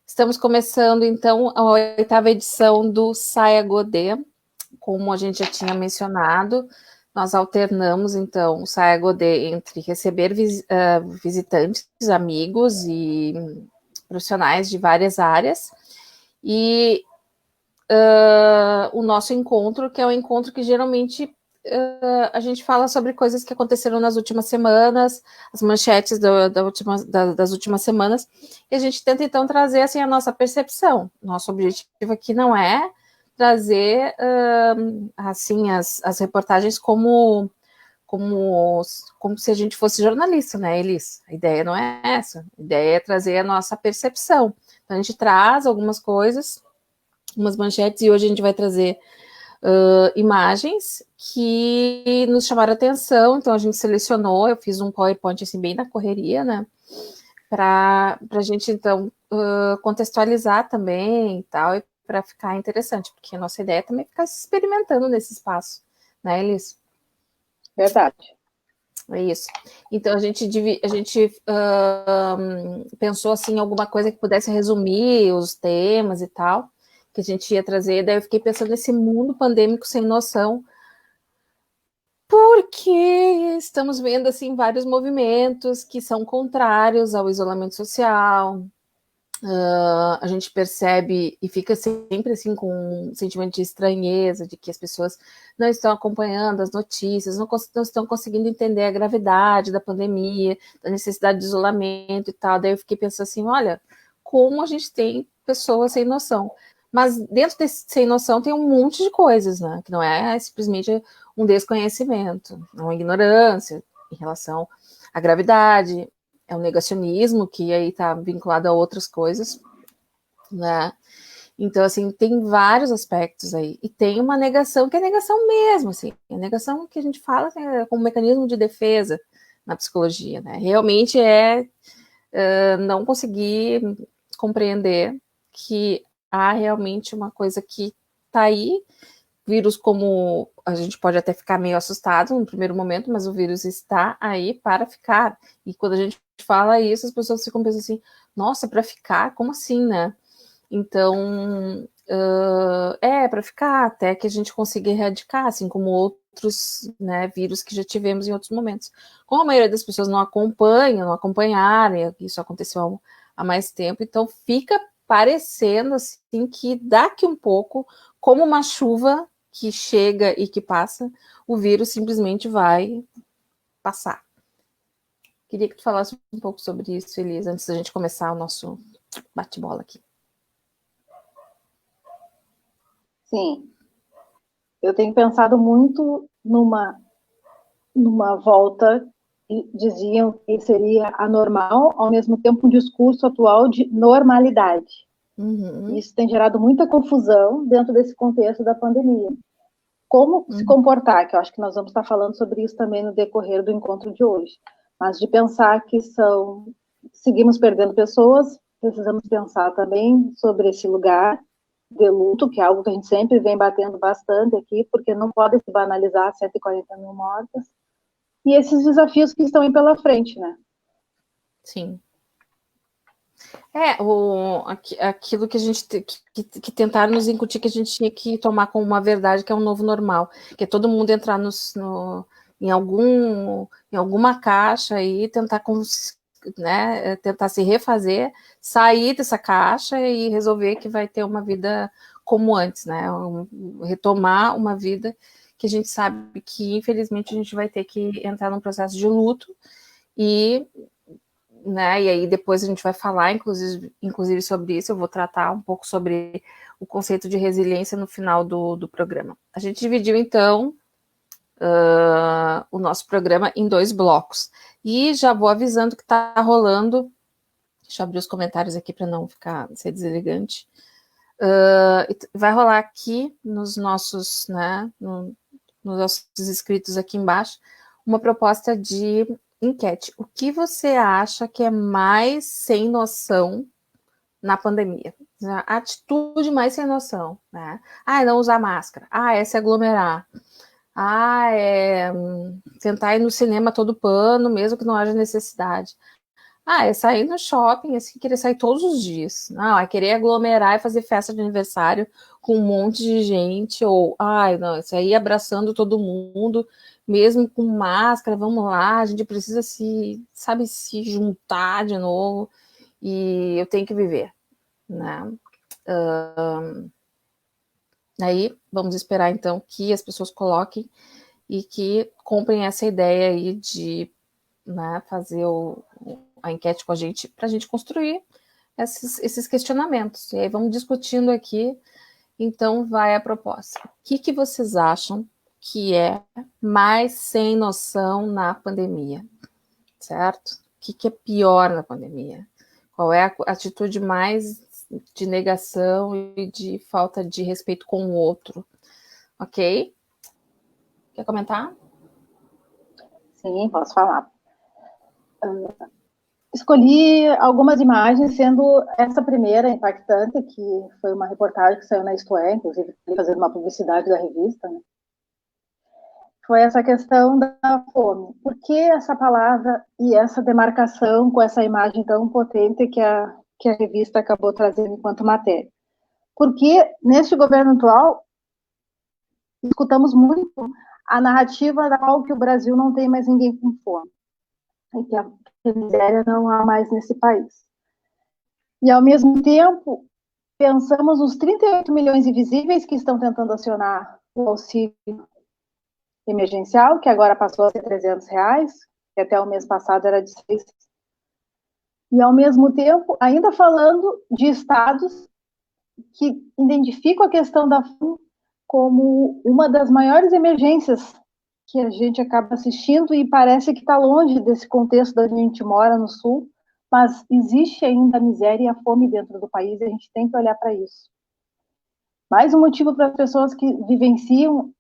Estamos começando, então, a 8ª edição do Saia Godê. Como a gente já tinha mencionado, nós alternamos, então, o Saia Godê entre receber visitantes, amigos e profissionais de várias áreas, e o nosso encontro, que é um encontro que geralmente a gente fala sobre coisas que aconteceram nas últimas semanas, as manchetes das últimas semanas, e a gente tenta, então, trazer assim, a nossa percepção. Nosso objetivo aqui não é trazer assim, as reportagens como se a gente fosse jornalista, né, Elis? A ideia não é essa. A ideia é trazer a nossa percepção. Então, a gente traz algumas coisas, umas manchetes, e hoje a gente vai trazer imagens que nos chamaram a atenção, então a gente selecionou, eu fiz um PowerPoint assim bem na correria, né, para a gente então contextualizar também e tal, e para ficar interessante, porque a nossa ideia é também ficar experimentando nesse espaço, né, Elis? Verdade. É isso. Então a gente pensou assim, alguma coisa que pudesse resumir os temas e tal, que a gente ia trazer, daí eu fiquei pensando nesse mundo pandêmico sem noção, porque estamos vendo assim vários movimentos que são contrários ao isolamento social. A gente percebe e fica sempre assim com um sentimento de estranheza, de que as pessoas não estão acompanhando as notícias, não estão conseguindo entender a gravidade da pandemia, da necessidade de isolamento e tal. Daí eu fiquei pensando assim, olha, como a gente tem pessoas sem noção. Mas dentro desse sem noção tem um monte de coisas, né? Que não é simplesmente um desconhecimento, uma ignorância em relação à gravidade, é um negacionismo que aí está vinculado a outras coisas, né? Então, assim, tem vários aspectos aí. E tem uma negação que é negação mesmo, assim. A negação que a gente fala como mecanismo de defesa na psicologia, né? Realmente é não conseguir compreender que há realmente uma coisa que está aí. Vírus, como a gente pode até ficar meio assustado no primeiro momento, mas o vírus está aí para ficar. E quando a gente fala isso, as pessoas ficam pensando assim, nossa, para ficar? Como assim, né? Então, para ficar, até que a gente consiga erradicar, assim como outros, né, vírus que já tivemos em outros momentos. Como a maioria das pessoas não acompanharam, isso aconteceu há mais tempo, então fica parecendo assim que daqui um pouco, como uma chuva que chega e que passa, o vírus simplesmente vai passar. Queria que tu falasse um pouco sobre isso, Elisa, antes da gente começar o nosso bate-bola aqui. Sim. Eu tenho pensado muito numa volta que diziam que seria anormal, ao mesmo tempo um discurso atual de normalidade. Uhum. Isso tem gerado muita confusão dentro desse contexto da pandemia. Como se comportar, que eu acho que nós vamos estar falando sobre isso também no decorrer do encontro de hoje. Mas de pensar que seguimos perdendo pessoas, precisamos pensar também sobre esse lugar de luto, que é algo que a gente sempre vem batendo bastante aqui, porque não pode se banalizar 140 mil mortas, e esses desafios que estão aí pela frente, né? Sim. Aquilo que a gente que tentaram nos incutir que a gente tinha que tomar como uma verdade, que é um novo normal, que é todo mundo entrar em alguma caixa e tentar, né, tentar se refazer, sair dessa caixa e resolver que vai ter uma vida como antes, né? Retomar uma vida que a gente sabe que, infelizmente, a gente vai ter que entrar num processo de luto e, né, e aí depois a gente vai falar, inclusive sobre isso, eu vou tratar um pouco sobre o conceito de resiliência no final do programa. A gente dividiu, então, o nosso programa em 2 blocos. E já vou avisando que está rolando, deixa eu abrir os comentários aqui para não ser deselegante. Vai rolar aqui nos nossos, né, nos nossos inscritos aqui embaixo, uma proposta de enquete. O que você acha que é mais sem noção na pandemia? A atitude mais sem noção, né? É não usar máscara. É se aglomerar. É tentar ir no cinema todo pano, mesmo que não haja necessidade. É sair no shopping, assim, querer sair todos os dias. Não, é querer aglomerar e fazer festa de aniversário com um monte de gente, ou, não, isso aí abraçando todo mundo, mesmo com máscara, vamos lá, a gente precisa se juntar de novo, e eu tenho que viver, né? Aí, vamos esperar, então, que as pessoas coloquem e que comprem essa ideia aí de, né, fazer a enquete com a gente, para a gente construir esses questionamentos. E aí vamos discutindo aqui, então vai a proposta. O que vocês acham que é mais sem noção na pandemia? Certo? O que é pior na pandemia? Qual é a atitude mais de negação e de falta de respeito com o outro? Ok? Quer comentar? Sim, posso falar. Escolhi algumas imagens, sendo essa primeira impactante, que foi uma reportagem que saiu na Isto É, inclusive fazendo uma publicidade da revista, né? Foi essa questão da fome. Por que essa palavra e essa demarcação com essa imagem tão potente que a revista acabou trazendo enquanto matéria? Porque neste governo atual, escutamos muito a narrativa da qual que o Brasil não tem mais ninguém com fome, e que a miséria não há mais nesse país. E, ao mesmo tempo, pensamos nos 38 milhões invisíveis que estão tentando acionar o auxílio emergencial, que agora passou a ser R$300, que até o mês passado era de 6. E, ao mesmo tempo, ainda falando de estados que identificam a questão da fome como uma das maiores emergências que a gente acaba assistindo, e parece que está longe desse contexto da gente mora no Sul, mas existe ainda a miséria e a fome dentro do país, e a gente tem que olhar para isso. Mais um motivo para as pessoas que vivenciam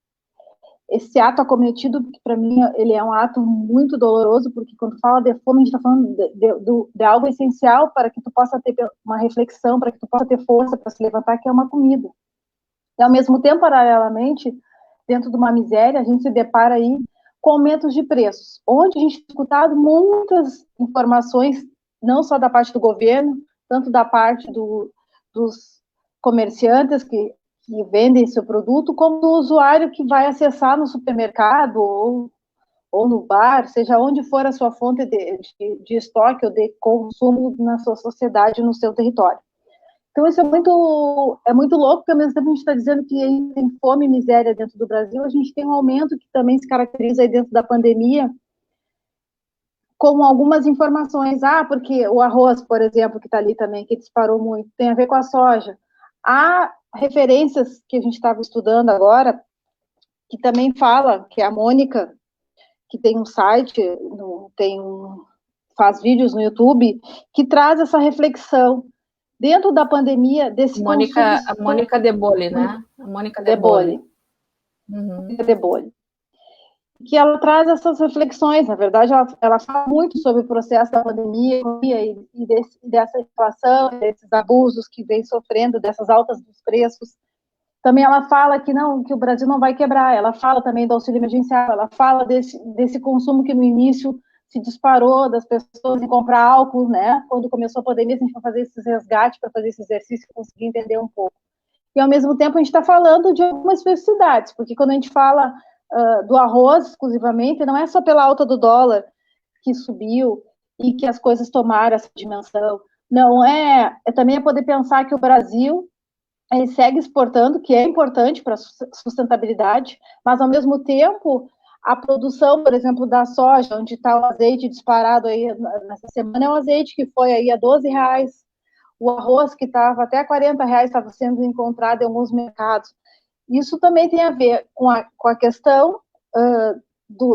esse ato acometido, que para mim ele é um ato muito doloroso, porque quando fala de fome, a gente está falando de algo essencial para que tu possa ter uma reflexão, para que tu possa ter força para se levantar, que é uma comida. E, ao mesmo tempo, paralelamente, dentro de uma miséria, a gente se depara aí com aumentos de preços, onde a gente tem escutado muitas informações, não só da parte do governo, tanto da parte dos comerciantes que vendem seu produto, como do usuário que vai acessar no supermercado ou no bar, seja onde for a sua fonte de estoque ou de consumo na sua sociedade, no seu território. Então, isso é muito louco, porque ao mesmo tempo a gente está dizendo que ainda tem fome e miséria dentro do Brasil, a gente tem um aumento que também se caracteriza aí dentro da pandemia, com algumas informações. Porque o arroz, por exemplo, que está ali também, que disparou muito, tem a ver com a soja. Há referências que a gente estava estudando agora, que também fala, que é a Mônica, que tem um site, faz vídeos no YouTube, que traz essa reflexão dentro da pandemia desse consumo. A Mônica De Bolle, né? A Mônica De Bolle. De Bolle. Que ela traz essas reflexões, na verdade, ela fala muito sobre o processo da pandemia e dessa inflação, desses abusos que vem sofrendo, dessas altas dos preços. Também ela fala que o Brasil não vai quebrar, ela fala também do auxílio emergencial, ela fala desse consumo que no início se disparou, das pessoas em comprar álcool, né? Quando começou a pandemia, a gente vai fazer esses resgates para fazer esse exercício e conseguir entender um pouco. E, ao mesmo tempo, a gente está falando de algumas especificidades, porque quando a gente fala do arroz exclusivamente, não é só pela alta do dólar que subiu e que as coisas tomaram essa dimensão. Não é também poder pensar que o Brasil ele segue exportando, que é importante para a sustentabilidade, mas, ao mesmo tempo, a produção, por exemplo, da soja, onde está o azeite disparado aí nessa semana, é um azeite que foi aí a R$12, o arroz que estava até R$40 estava sendo encontrado em alguns mercados. Isso também tem a ver com a questão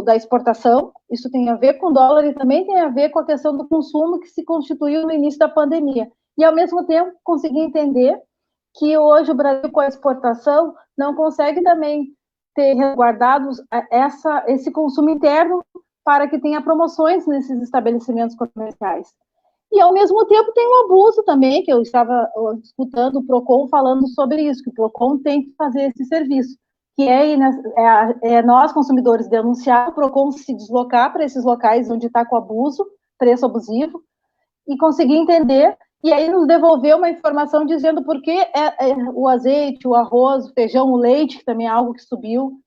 da exportação, isso tem a ver com o dólar e também tem a ver com a questão do consumo que se constituiu no início da pandemia. E, ao mesmo tempo, conseguir entender que hoje o Brasil, com a exportação, não consegue também ter resguardados esse consumo interno para que tenha promoções nesses estabelecimentos comerciais. E, ao mesmo tempo, tem um abuso também, que eu estava escutando o PROCON falando sobre isso, que o PROCON tem que fazer esse serviço, que é nós, consumidores, denunciar o PROCON se deslocar para esses locais onde está com abuso, preço abusivo, e conseguir entender, e aí nos devolver uma informação dizendo por que o azeite, o arroz, o feijão, o leite, que também é algo que subiu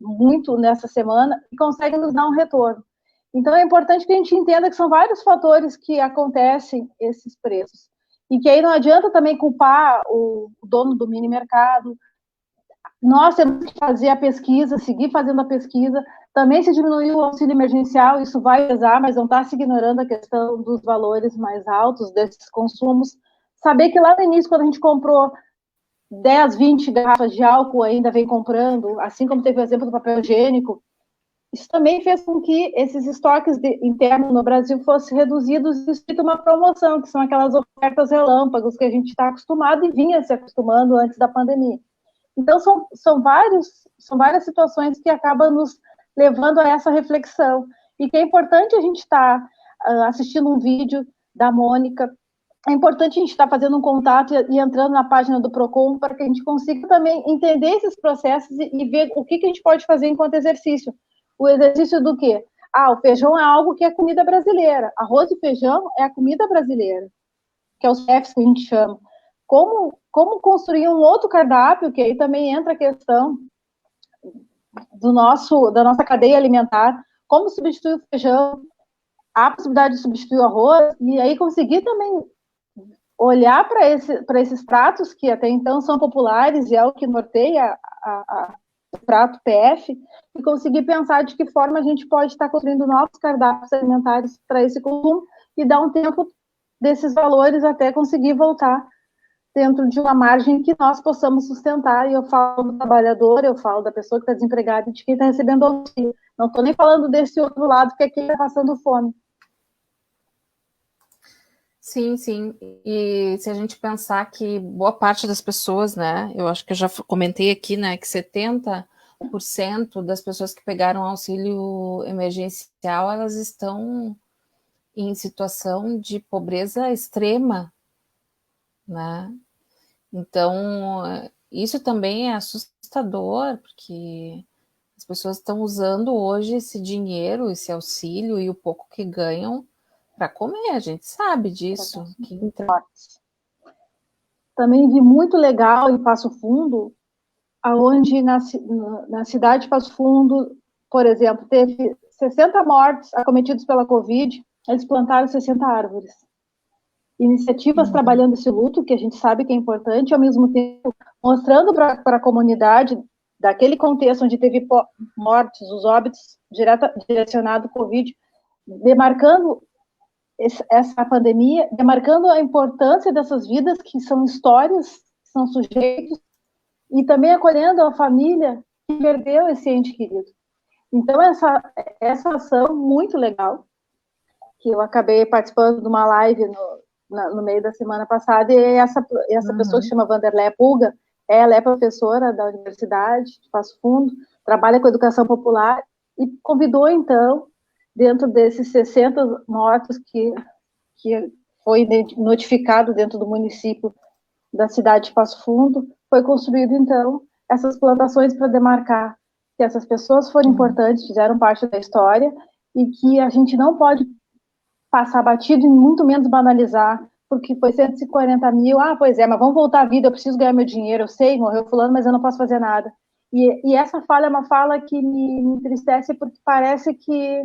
muito nessa semana, e consegue nos dar um retorno. Então é importante que a gente entenda que são vários fatores que acontecem esses preços. E que aí não adianta também culpar o dono do mini mercado. Nós temos que fazer a pesquisa, seguir fazendo a pesquisa. Também se diminuir o auxílio emergencial, isso vai pesar, mas não está se ignorando a questão dos valores mais altos desses consumos. Saber que lá no início, quando a gente comprou 10, 20 garrafas de álcool, ainda vem comprando, assim como teve o exemplo do papel higiênico, isso também fez com que esses estoques internos no Brasil fossem reduzidos e feito uma promoção, que são aquelas ofertas relâmpagos que a gente está acostumado e vinha se acostumando antes da pandemia. Então, são várias situações que acabam nos levando a essa reflexão. E que é importante a gente estar assistindo um vídeo da Mônica, é importante a gente estar fazendo um contato e entrando na página do Procon para que a gente consiga também entender esses processos e ver o que a gente pode fazer enquanto exercício. O exercício do quê? O feijão é algo que é comida brasileira. Arroz e feijão é a comida brasileira, que é os chefs que a gente chama. Como construir um outro cardápio, que aí também entra a questão da nossa cadeia alimentar, como substituir o feijão, a possibilidade de substituir o arroz, e aí conseguir também olhar para esses pratos que até então são populares e é o que norteia o prato PF, e conseguir pensar de que forma a gente pode estar construindo novos cardápios alimentares para esse consumo e dar um tempo desses valores até conseguir voltar dentro de uma margem que nós possamos sustentar. E eu falo do trabalhador, eu falo da pessoa que está desempregada e de quem está recebendo auxílio. Não estou nem falando desse outro lado, que é quem está passando fome. Sim, sim. E se a gente pensar que boa parte das pessoas, né, eu acho que eu já comentei aqui, né, que 70% das pessoas que pegaram auxílio emergencial, elas estão em situação de pobreza extrema, né? Então, isso também é assustador, porque as pessoas estão usando hoje esse dinheiro, esse auxílio e o pouco que ganham para comer, a gente sabe disso. Também vi muito legal em Passo Fundo, onde na cidade de Passo Fundo, por exemplo, teve 60 mortes acometidos pela Covid, eles plantaram 60 árvores. Iniciativas trabalhando esse luto, que a gente sabe que é importante, ao mesmo tempo mostrando para a comunidade daquele contexto onde teve mortes, os óbitos direcionado ao Covid, demarcando essa pandemia, demarcando a importância dessas vidas, que são histórias, que são sujeitos, e também acolhendo a família que perdeu esse ente querido. Então, essa ação muito legal, que eu acabei participando de uma live no meio da semana passada, e essa pessoa que se chama Vanderlé Pulga, ela é professora da Universidade de Passo Fundo, trabalha com educação popular, e convidou, então, dentro desses 60 mortos que foi notificado dentro do município da cidade de Passo Fundo, foi construído, então, essas plantações para demarcar que essas pessoas foram importantes, fizeram parte da história, e que a gente não pode passar batido e muito menos banalizar, porque foi 140 mil, pois é, mas vamos voltar à vida, eu preciso ganhar meu dinheiro, eu sei, morreu fulano, mas eu não posso fazer nada. E essa fala é uma fala que me entristece, porque parece que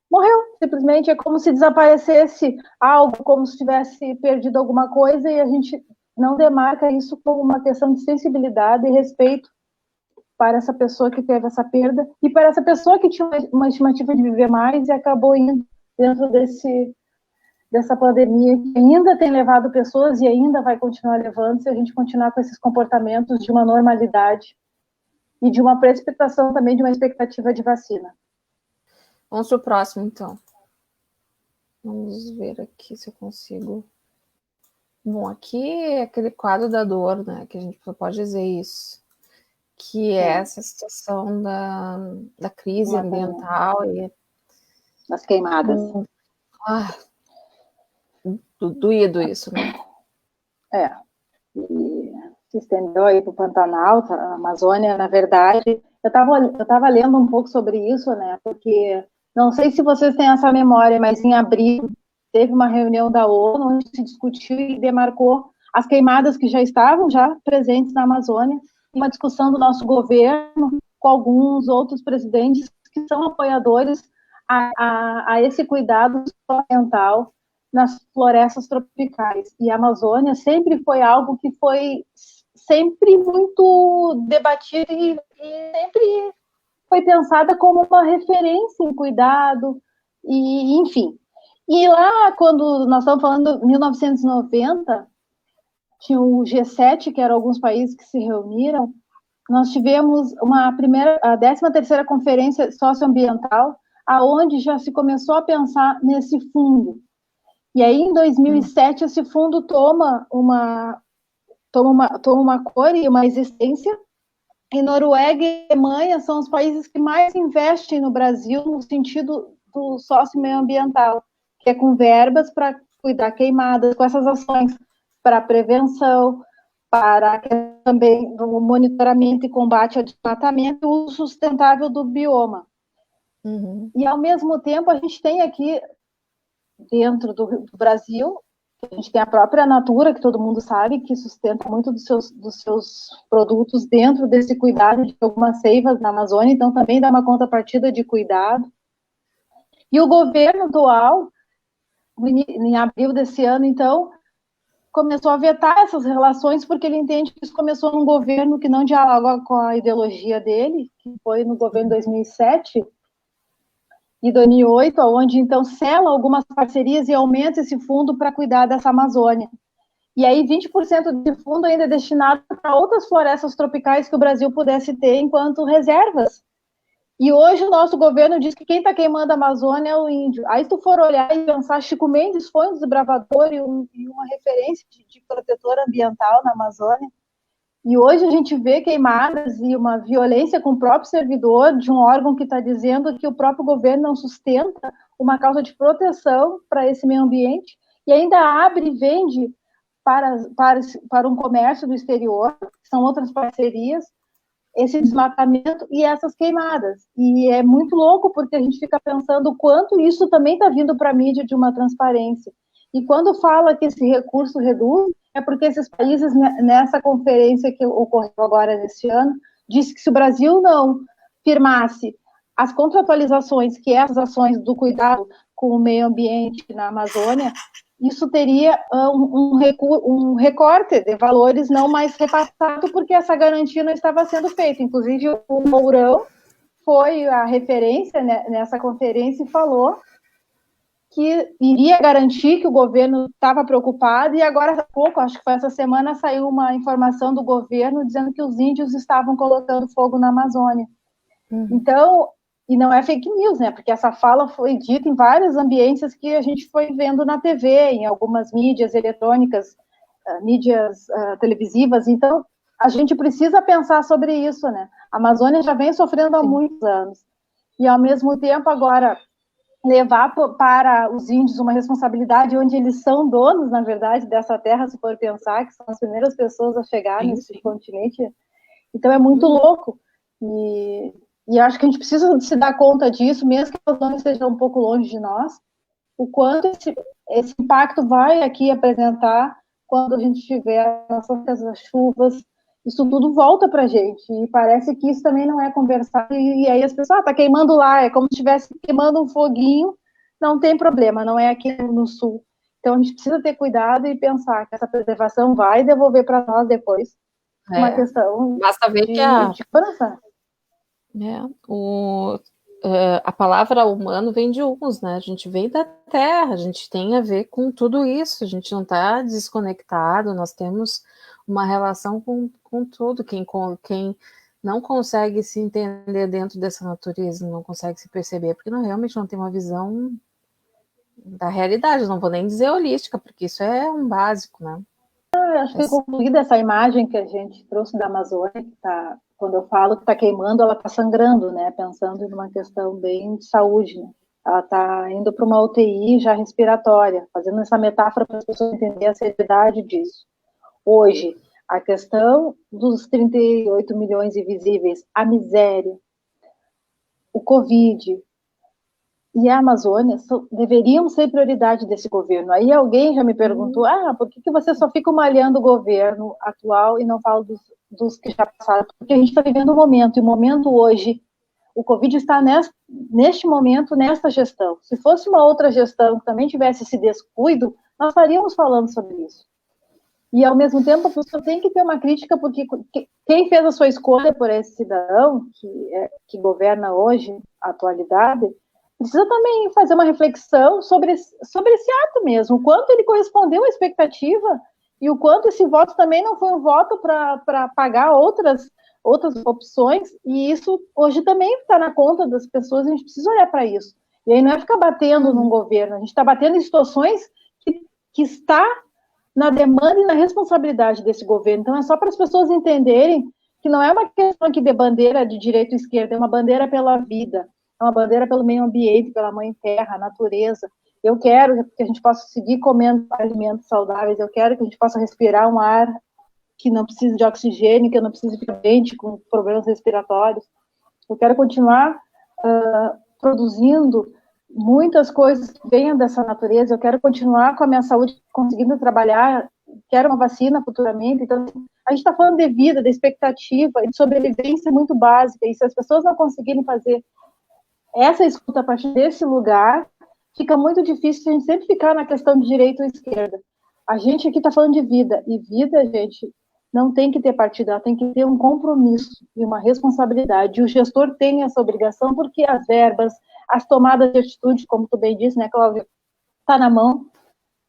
morreu, simplesmente, é como se desaparecesse algo, como se tivesse perdido alguma coisa, e a gente não demarca isso como uma questão de sensibilidade e respeito para essa pessoa que teve essa perda, e para essa pessoa que tinha uma estimativa de viver mais e acabou indo dentro dessa pandemia, que ainda tem levado pessoas e ainda vai continuar levando, se a gente continuar com esses comportamentos de uma normalidade e de uma precipitação também de uma expectativa de vacina. Vamos para o próximo, então. Vamos ver aqui se eu consigo. Bom, aqui é aquele quadro da dor, né? Que a gente pode dizer isso. Que é essa situação da crise ambiental e das queimadas. Doído isso, né? E se estendeu aí para o Pantanal, a Amazônia, na verdade. Eu estava lendo um pouco sobre isso, né? Porque não sei se vocês têm essa memória, mas em abril teve uma reunião da ONU onde se discutiu e demarcou as queimadas que já estavam presentes na Amazônia, uma discussão do nosso governo com alguns outros presidentes que são apoiadores a esse cuidado ambiental nas florestas tropicais. E a Amazônia sempre foi algo que foi sempre muito debatido e sempre foi pensada como uma referência em cuidado, e enfim. E lá, quando nós estamos falando de 1990, tinha o G7, que eram alguns países que se reuniram, nós tivemos a 13ª Conferência Socioambiental, aonde já se começou a pensar nesse fundo. E aí, em 2007, esse fundo toma uma cor e uma existência, e Noruega e Alemanha são os países que mais investem no Brasil no sentido do sócio-meioambiental, que é com verbas para cuidar queimadas, com essas ações para prevenção, para também do monitoramento e combate ao desmatamento e o uso sustentável do bioma. E, ao mesmo tempo, a gente tem aqui, dentro do Brasil, a gente tem a própria Natura, que todo mundo sabe, que sustenta muito dos seus produtos dentro desse cuidado de algumas seivas na Amazônia, então também dá uma contrapartida de cuidado. E o governo atual, em abril desse ano, então, começou a vetar essas relações, porque ele entende que isso começou num governo que não dialoga com a ideologia dele, que foi no governo de 2007 e 2008, onde então sela algumas parcerias e aumenta esse fundo para cuidar dessa Amazônia. E aí 20% desse fundo ainda é destinado para outras florestas tropicais que o Brasil pudesse ter enquanto reservas. E hoje o nosso governo diz que quem está queimando a Amazônia é o índio. Aí, se tu for olhar e pensar, Chico Mendes foi um desbravador e uma referência de protetor ambiental na Amazônia. E hoje a gente vê queimadas e uma violência com o próprio servidor de um órgão que está dizendo que o próprio governo não sustenta uma causa de proteção para esse meio ambiente e ainda abre e vende para um comércio do exterior, que são outras parcerias, esse desmatamento e essas queimadas. E é muito louco, porque a gente fica pensando o quanto isso também está vindo para a mídia de uma transparência. E quando fala que esse recurso reduz, é porque esses países, nessa conferência que ocorreu agora nesse ano, disse que se o Brasil não firmasse as contratualizações, que é as ações do cuidado com o meio ambiente na Amazônia, isso teria um recorte de valores não mais repassado, porque essa garantia não estava sendo feita. Inclusive, o Mourão foi a referência nessa conferência e falou que iria garantir que o governo estava preocupado, e agora há pouco, acho que foi essa semana, saiu uma informação do governo dizendo que os índios estavam colocando fogo na Amazônia. Então, e não é fake news, né? Porque essa fala foi dita em vários ambientes que a gente foi vendo na TV, em algumas mídias eletrônicas, mídias televisivas. Então, a gente precisa pensar sobre isso, né? A Amazônia já vem sofrendo há muitos anos. E, ao mesmo tempo, agora, levar para os índios uma responsabilidade onde eles são donos, na verdade, dessa terra, se for pensar, que são as primeiras pessoas a chegar nesse continente. Então, é muito louco. E acho que a gente precisa se dar conta disso, mesmo que a Amazônia esteja um pouco longe de nós, o quanto esse impacto vai aqui apresentar quando a gente tiver as chuvas, isso tudo volta para a gente, e parece que isso também não é conversado, e aí as pessoas, tá queimando lá, é como se estivesse queimando um foguinho, não tem problema, não é aqui no sul. Então a gente precisa ter cuidado e pensar que essa preservação vai devolver para nós depois uma questão basta ver de segurança. A palavra humano vem de humus, né? A gente vem da terra, a gente tem a ver com tudo isso, a gente não está desconectado, nós temos uma relação com tudo. Quem não consegue se entender dentro dessa natureza, não consegue se perceber, porque realmente não tem uma visão da realidade, não vou nem dizer holística, porque isso é um básico, né? Acho que concluída essa imagem que a gente trouxe da Amazônia, que tá, quando eu falo que está queimando, ela está sangrando, né? Pensando numa questão bem de saúde, né? Ela está indo para uma UTI já respiratória, fazendo essa metáfora para as pessoas entenderem a seriedade disso. Hoje, a questão dos 38 milhões invisíveis, a miséria, o Covid, e a Amazônia deveriam ser prioridade desse governo. Aí alguém já me perguntou, por que você só fica malhando o governo atual e não fala dos que já passaram? Porque a gente está vivendo um momento, e o momento hoje, o Covid está neste momento, nesta gestão. Se fosse uma outra gestão que também tivesse esse descuido, nós estaríamos falando sobre isso. E, ao mesmo tempo, a pessoa tem que ter uma crítica, porque quem fez a sua escolha por esse cidadão que governa hoje, a atualidade, precisa também fazer uma reflexão sobre esse ato mesmo, o quanto ele correspondeu à expectativa e o quanto esse voto também não foi um voto para pagar outras opções, e isso hoje também está na conta das pessoas, a gente precisa olhar para isso. E aí não é ficar batendo num governo, a gente está batendo em situações que está na demanda e na responsabilidade desse governo. Então, é só para as pessoas entenderem que não é uma questão aqui de bandeira de direita ou esquerda, é uma bandeira pela vida, é uma bandeira pelo meio ambiente, pela mãe terra, natureza. Eu quero que a gente possa seguir comendo alimentos saudáveis, eu quero que a gente possa respirar um ar que não precise de oxigênio, que eu não precise ficar doente com problemas respiratórios. Eu quero continuar produzindo muitas coisas que venham dessa natureza, eu quero continuar com a minha saúde, conseguindo trabalhar, quero uma vacina futuramente. Então, a gente está falando de vida, de expectativa, de sobrevivência muito básica, e se as pessoas não conseguirem fazer essa escuta a partir desse lugar, fica muito difícil a gente sempre ficar na questão de direita ou esquerda. A gente aqui está falando de vida, e vida, gente, não tem que ter partido, ela tem que ter um compromisso e uma responsabilidade. E o gestor tem essa obrigação, porque as verbas, as tomadas de atitude, como tu bem disse, né, Cláudia, está na mão.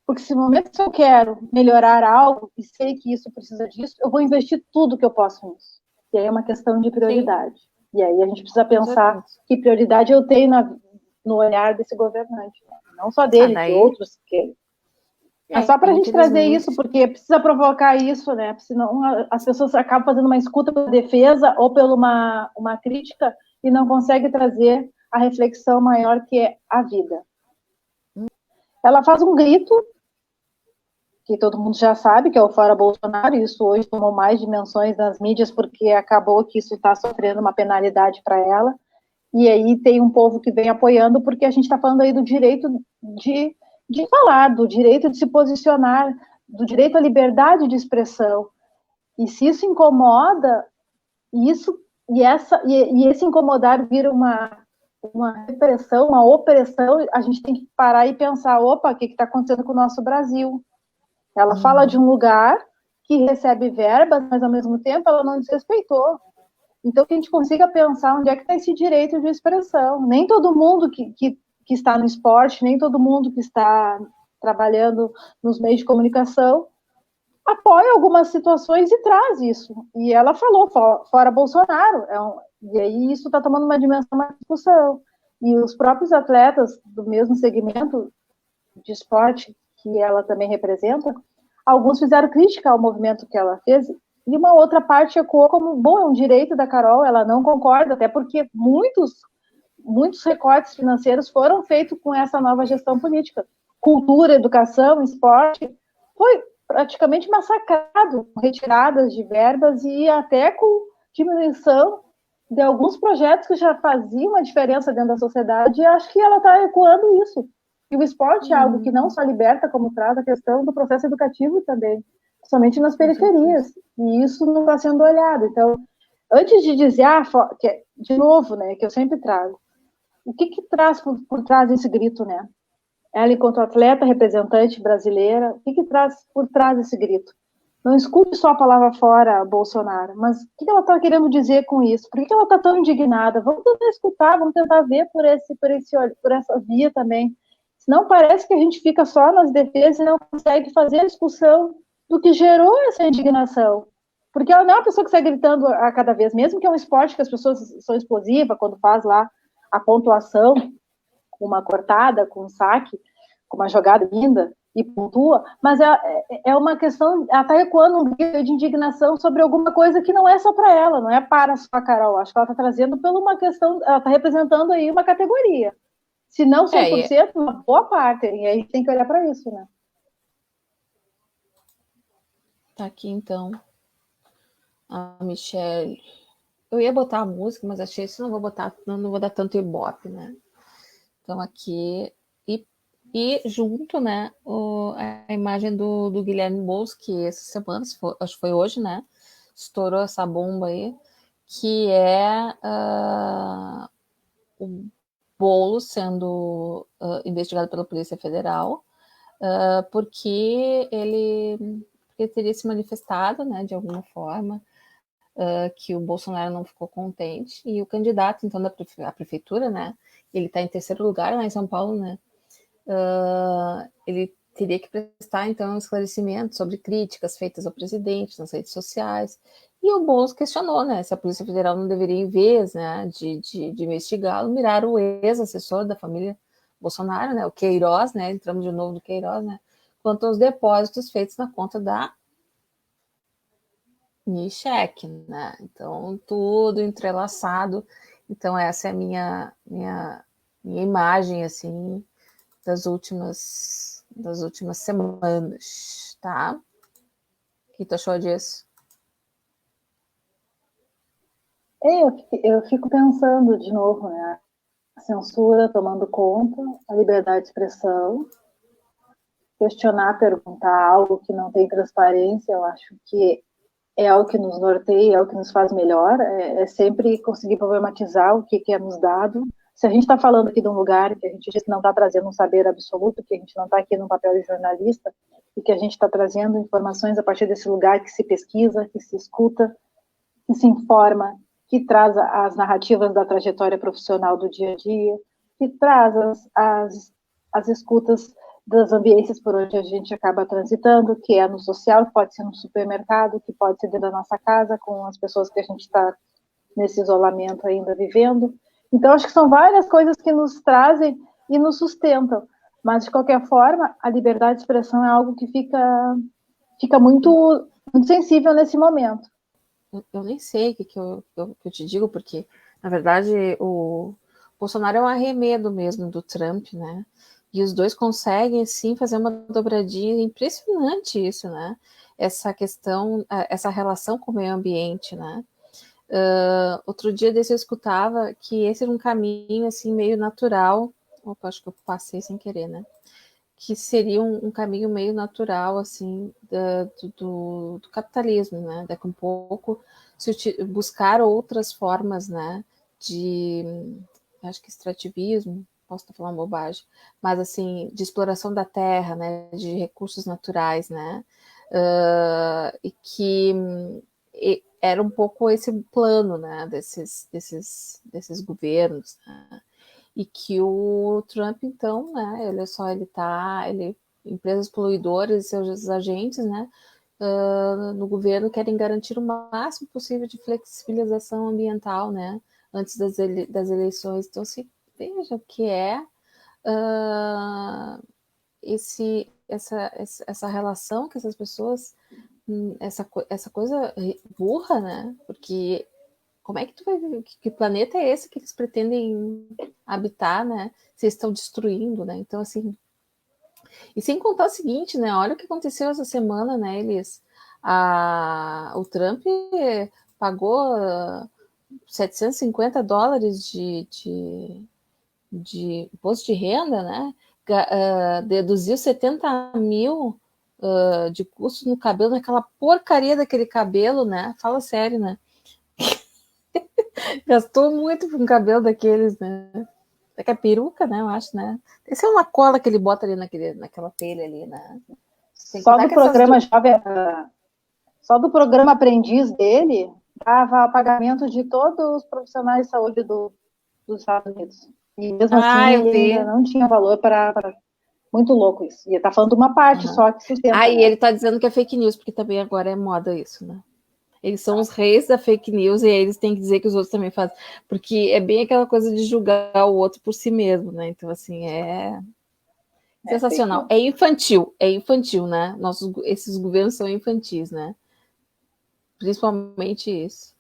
Porque se no momento que eu quero melhorar algo e sei que isso precisa disso, eu vou investir tudo que eu posso nisso. E aí é uma questão de prioridade. Sim. E aí a gente precisa pensar que prioridade eu tenho no olhar desse governante. Não só dele, de outros que... É só para a gente trazer isso, porque precisa provocar isso, né? Senão as pessoas acabam fazendo uma escuta pela defesa ou pela uma crítica e não conseguem trazer a reflexão maior que é a vida. Ela faz um grito, que todo mundo já sabe, que é o Fora Bolsonaro, e isso hoje tomou mais dimensões nas mídias, porque acabou que isso está sofrendo uma penalidade para ela, e aí tem um povo que vem apoiando, porque a gente está falando aí do direito de falar, do direito de se posicionar, do direito à liberdade de expressão. E se isso incomoda, e esse incomodar vira uma repressão, uma opressão, a gente tem que parar e pensar, opa, o que está acontecendo com o nosso Brasil? Ela fala de um lugar que recebe verbas, mas ao mesmo tempo ela não desrespeitou. Então que a gente consiga pensar onde é que está esse direito de expressão. Nem todo mundo que está no esporte, nem todo mundo que está trabalhando nos meios de comunicação apoia algumas situações e traz isso. E ela falou, fora Bolsonaro. E aí isso está tomando uma dimensão, uma discussão. E os próprios atletas do mesmo segmento de esporte que ela também representa, alguns fizeram crítica ao movimento que ela fez, e uma outra parte ecoou como, bom, é um direito da Carol, ela não concorda, até porque muitos recortes financeiros foram feitos com essa nova gestão política. Cultura, educação, esporte, foi praticamente massacrado, retiradas de verbas e até com diminuição de alguns projetos que já faziam uma diferença dentro da sociedade, e acho que ela está ecoando isso. E o esporte é algo que não só liberta, como traz a questão do processo educativo também, principalmente nas periferias, e isso não está sendo olhado. Então, antes de dizer, de novo, né, que eu sempre trago, o que traz por trás desse grito, né? Ela, enquanto atleta, representante brasileira, o que traz por trás desse grito? Não escute só a palavra fora, Bolsonaro, mas o que ela está querendo dizer com isso? Por que ela está tão indignada? Vamos tentar escutar, vamos tentar ver por essa via também. Senão parece que a gente fica só nas defesas e não consegue fazer a discussão do que gerou essa indignação. Porque ela não é uma pessoa que sai gritando a cada vez, mesmo que é um esporte que as pessoas são explosivas, quando faz lá a pontuação, com uma cortada, com um saque, com uma jogada linda, e pontua, mas é uma questão, ela está ecoando um grito de indignação sobre alguma coisa que não é só para ela, não é para só a Carol, acho que ela está trazendo por uma questão, ela está representando aí uma categoria. Se não 100%, uma boa parte. E aí a gente tem que olhar para isso, né? Tá aqui, então. A Michelle. Eu ia botar a música, mas achei isso, não vou dar tanto ibope, né? Então, aqui, e junto, né, a imagem do Guilherme Boulos, que essa semana, acho que foi hoje, né, estourou essa bomba aí, que é o Boulos sendo investigado pela Polícia Federal, porque ele teria se manifestado, né, de alguma forma, que o Bolsonaro não ficou contente, e o candidato, então, da prefeitura, né, ele está em terceiro lugar lá em São Paulo, né, ele teria que prestar, então, um esclarecimento sobre críticas feitas ao presidente nas redes sociais, e o Boulos questionou, né, se a Polícia Federal não deveria, em vez, né, de investigá-lo, mirar o ex-assessor da família Bolsonaro, né, o Queiroz, né, entramos de novo no Queiroz, né, quanto aos depósitos feitos na conta da Nishek, né, então tudo entrelaçado. Então essa é a minha imagem, assim, das últimas semanas, tá? O que tu achou disso? Eu fico pensando de novo, né? A censura tomando conta, a liberdade de expressão, questionar, perguntar algo que não tem transparência, eu acho que é o que nos norteia, é o que nos faz melhor, é sempre conseguir problematizar o que é nos dado. Se a gente está falando aqui de um lugar que a gente diz que não está trazendo um saber absoluto, que a gente não está aqui no papel de jornalista, e que a gente está trazendo informações a partir desse lugar que se pesquisa, que se escuta, que se informa, que traz as narrativas da trajetória profissional do dia a dia, que traz as escutas das ambiências por onde a gente acaba transitando, que é no social, que pode ser no supermercado, que pode ser dentro da nossa casa, com as pessoas que a gente está nesse isolamento ainda vivendo. Então, acho que são várias coisas que nos trazem e nos sustentam. Mas, de qualquer forma, a liberdade de expressão é algo que fica muito, muito sensível nesse momento. Eu nem sei o que eu te digo, porque, na verdade, o Bolsonaro é um arremedo mesmo do Trump, né? E os dois conseguem, sim, fazer uma dobradinha. Impressionante isso, né? Essa questão, essa relação com o meio ambiente, né? Outro dia desse eu escutava que esse era um caminho, assim, meio natural. Opa, acho que eu passei sem querer, né? Que seria um caminho meio natural, assim, do capitalismo, né? Daqui um pouco buscar outras formas, né? De, acho que extrativismo, posso estar falando bobagem, mas assim, de exploração da terra, né? De recursos naturais, né? E que era um pouco esse plano, né? Desses governos, né? E que o Trump, então, né, empresas poluidoras e seus agentes, né, no governo querem garantir o máximo possível de flexibilização ambiental, né, antes das eleições. Então, se veja o que é essa relação que essas pessoas, essa coisa burra, né, porque como é que tu vai ver? Que planeta é esse que eles pretendem habitar, né? Se estão destruindo, né? Então, assim. E sem contar o seguinte, né? Olha o que aconteceu essa semana, né, Elis? O Trump pagou $750 de imposto de renda, né? Deduziu 70 mil de custo no cabelo, naquela porcaria daquele cabelo, né? Fala sério, né? Gastou muito com o cabelo daqueles, né? É que é peruca, né? Eu acho, né? Esse é uma cola que ele bota ali naquela telha ali, né? Sem Só contar do que essas programa Jovem, só do programa Aprendiz dele, dava pagamento de todos os profissionais de saúde dos Estados Unidos. E mesmo assim, eu ele ainda vi. não tinha valor para. Muito louco isso. E ele tá falando de uma parte Uhum. só que sustenta, E né? ele tá dizendo que é fake news, porque também agora é moda isso, né? Eles são os reis da fake news e eles têm que dizer que os outros também fazem. Porque é bem aquela coisa de julgar o outro por si mesmo, né? Então, assim, sensacional. É infantil, né? Esses governos são infantis, né? Principalmente isso.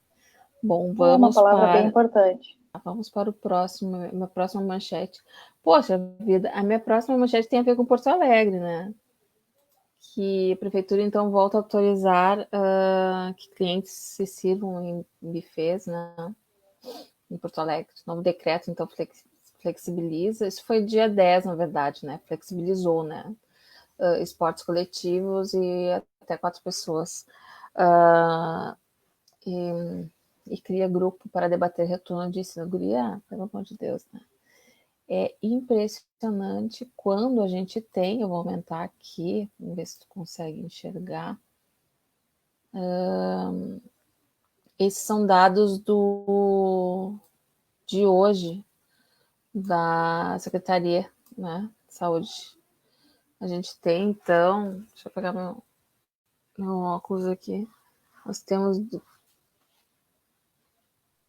Bom, É uma palavra bem importante. vamos para o próximo, minha próxima manchete. Poxa vida, a minha próxima manchete tem a ver com Porto Alegre, né? Que a prefeitura então volta a autorizar que clientes se sirvam em buffets, né? Em Porto Alegre. Novo decreto então flexibiliza, isso foi dia 10, na verdade, né? Flexibilizou, né? Esportes coletivos e até 4 pessoas. E cria grupo para debater retorno de ensino. Guria, pelo amor de Deus, né? É impressionante quando a gente tem, eu vou aumentar aqui, vamos ver se tu consegue enxergar. Esses são dados de hoje, da Secretaria, né, de Saúde. A gente tem, então, deixa eu pegar meu óculos aqui, nós temos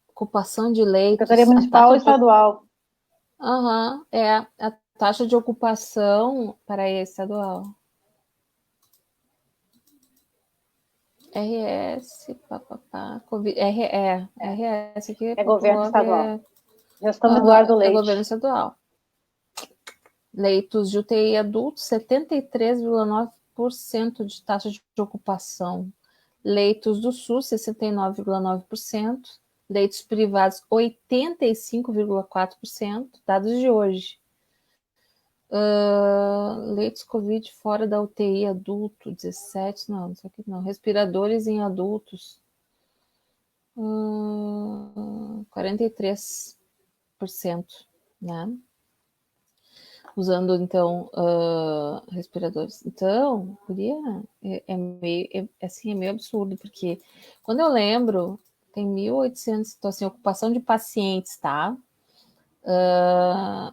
ocupação de leitos. Secretaria Municipal ou Estadual? A taxa de ocupação para estadual. RS, Covid, RS aqui. É governo estadual. Gestão Eduardo Leite. É governo estadual. Leitos de UTI adultos, 73,9% de taxa de ocupação. Leitos do SUS, 69,9%. Leitos privados, 85,4%. Dados de hoje. Leitos Covid fora da UTI adulto, 17, não, isso aqui não. Respiradores em adultos, 43%, né? Usando, então, respiradores. Então, assim, é meio absurdo, porque quando eu lembro, tem 1.800, então, assim, ocupação de pacientes, tá?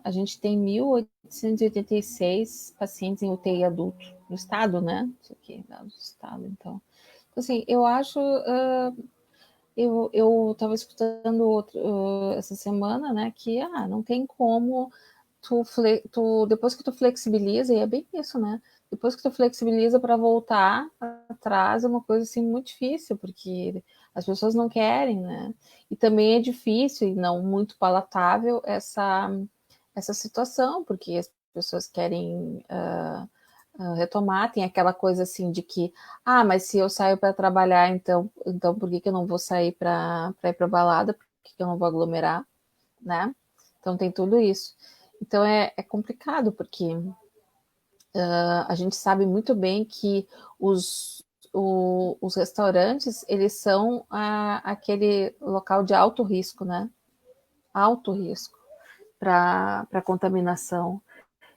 A gente tem 1.886 pacientes em UTI adulto no estado, né? Isso aqui, dados do estado, então. Assim, eu acho... eu estava escutando essa semana, né, que não tem como depois que tu flexibiliza, e é bem isso, né? Depois que tu flexibiliza para voltar atrás é uma coisa assim muito difícil, porque as pessoas não querem, né? E também é difícil e não muito palatável essa situação, porque as pessoas querem retomar, tem aquela coisa assim de que, mas se eu saio para trabalhar, então por que eu não vou sair para ir para balada? Por que eu não vou aglomerar, né? Então tem tudo isso. Então é complicado, porque a gente sabe muito bem que os restaurantes, eles são aquele local de alto risco, né? Alto risco para contaminação.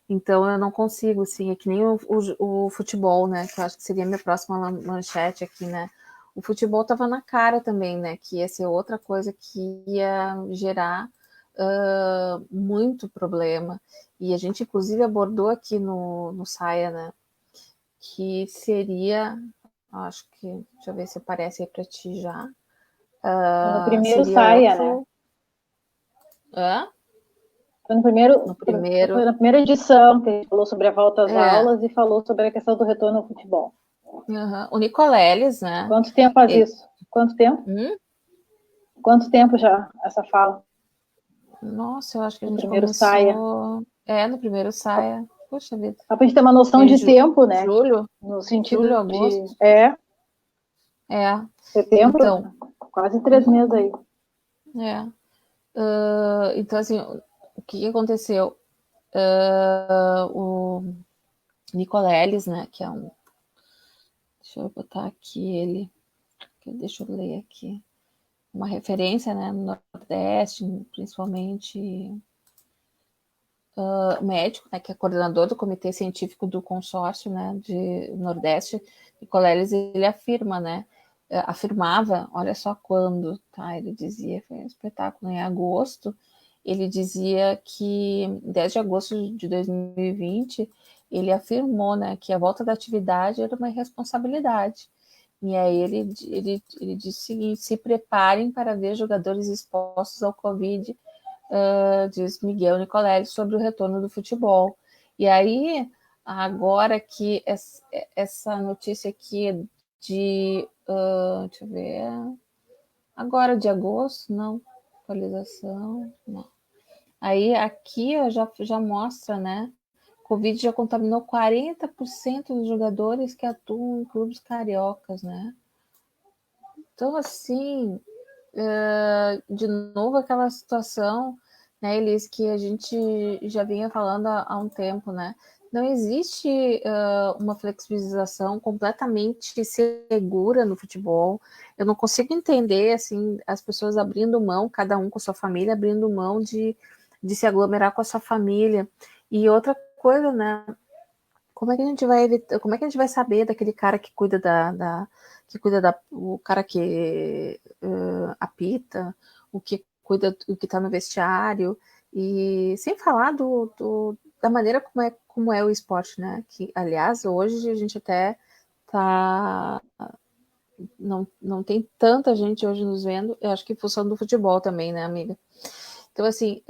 Então eu não consigo, assim, é que nem o futebol, né? Que eu acho que seria a minha próxima manchete aqui, né? O futebol estava na cara também, né? Que ia ser outra coisa que ia gerar muito problema. E a gente, inclusive, abordou aqui no Saia, né? Que seria, acho que, deixa eu ver se aparece aí para ti já. No primeiro Seria Saia, né? Foi foi na primeira edição que ele falou sobre a volta às aulas e falou sobre a questão do retorno ao futebol. O Nicoleles, né? Quanto tempo faz isso? Quanto tempo? Quanto tempo já essa fala? Nossa, eu acho que a gente primeiro começou... Saia. no primeiro Saia. Puxa vida. Só pra gente ter uma noção de tempo, né? Julho? No sentido Julho, agosto? Setembro? Então, quase 3 meses aí. Então, assim, o que aconteceu? O Nicoleles, né, que é um... Deixa eu botar aqui ele... Deixa eu ler aqui. Uma referência, né, no Nordeste, principalmente médico, né, que é coordenador do Comitê Científico do Consórcio, né, de Nordeste. Nicoleles, ele afirma, né, afirmava, olha só quando, tá, ele dizia, foi um espetáculo, em agosto, ele dizia que, 10 de agosto de 2020, ele afirmou, né, que a volta da atividade era uma irresponsabilidade. E aí ele disse o seguinte: se preparem para ver jogadores expostos ao Covid, diz Miguel Nicoleles, sobre o retorno do futebol. E aí, agora que essa notícia aqui é de, deixa eu ver, agora de agosto, não, atualização, não. Aí aqui já mostra, né, Covid já contaminou 40% dos jogadores que atuam em clubes cariocas, né? Então, assim, de novo aquela situação né, Elis, que a gente já vinha falando há um tempo, né? Não existe uma flexibilização completamente segura no futebol. Eu não consigo entender, assim, as pessoas abrindo mão, cada um com a sua família, abrindo mão de se aglomerar com a sua família. E outra coisa, né? Como é que a gente vai evitar, como é que a gente vai saber daquele cara que cuida o cara que apita, o que cuida, o que está no vestiário, e sem falar da maneira como é o esporte, né? Que, aliás, hoje a gente até tá não tem tanta gente hoje nos vendo, eu acho que em função do futebol também, né, amiga? Então, assim,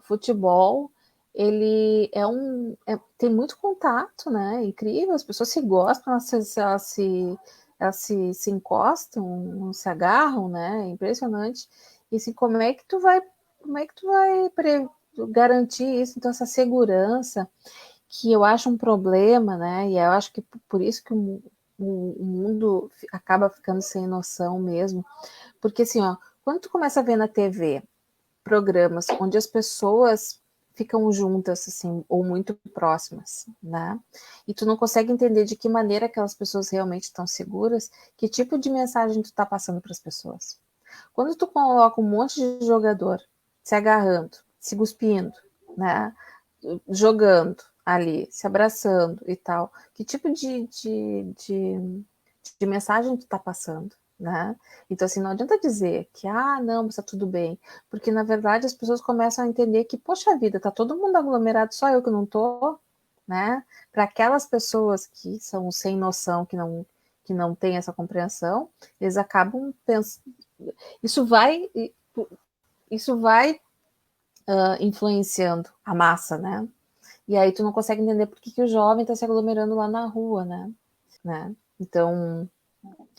futebol, ele tem muito contato, né? É incrível, as pessoas se gostam, elas se encostam, se agarram, né? É impressionante. E assim, como é que tu vai garantir isso? Então, essa segurança, que eu acho um problema, né? E eu acho que por isso que o mundo acaba ficando sem noção mesmo. Porque assim, ó, quando tu começa a ver na TV programas onde as pessoas ficam juntas, assim, ou muito próximas, né? E tu não consegue entender de que maneira aquelas pessoas realmente estão seguras, que tipo de mensagem tu tá passando para as pessoas. Quando tu coloca um monte de jogador se agarrando, se cuspindo, né? Jogando ali, se abraçando e tal, que tipo de mensagem tu tá passando, né? Então, assim, não adianta dizer que, não, está tudo bem, porque, na verdade, as pessoas começam a entender que, poxa vida, tá todo mundo aglomerado, só eu que não tô, né? Para aquelas pessoas que são sem noção, que não têm essa compreensão, eles acabam pensando, isso vai, isso vai influenciando a massa, né? E aí tu não consegue entender por que o jovem está se aglomerando lá na rua, né? Então,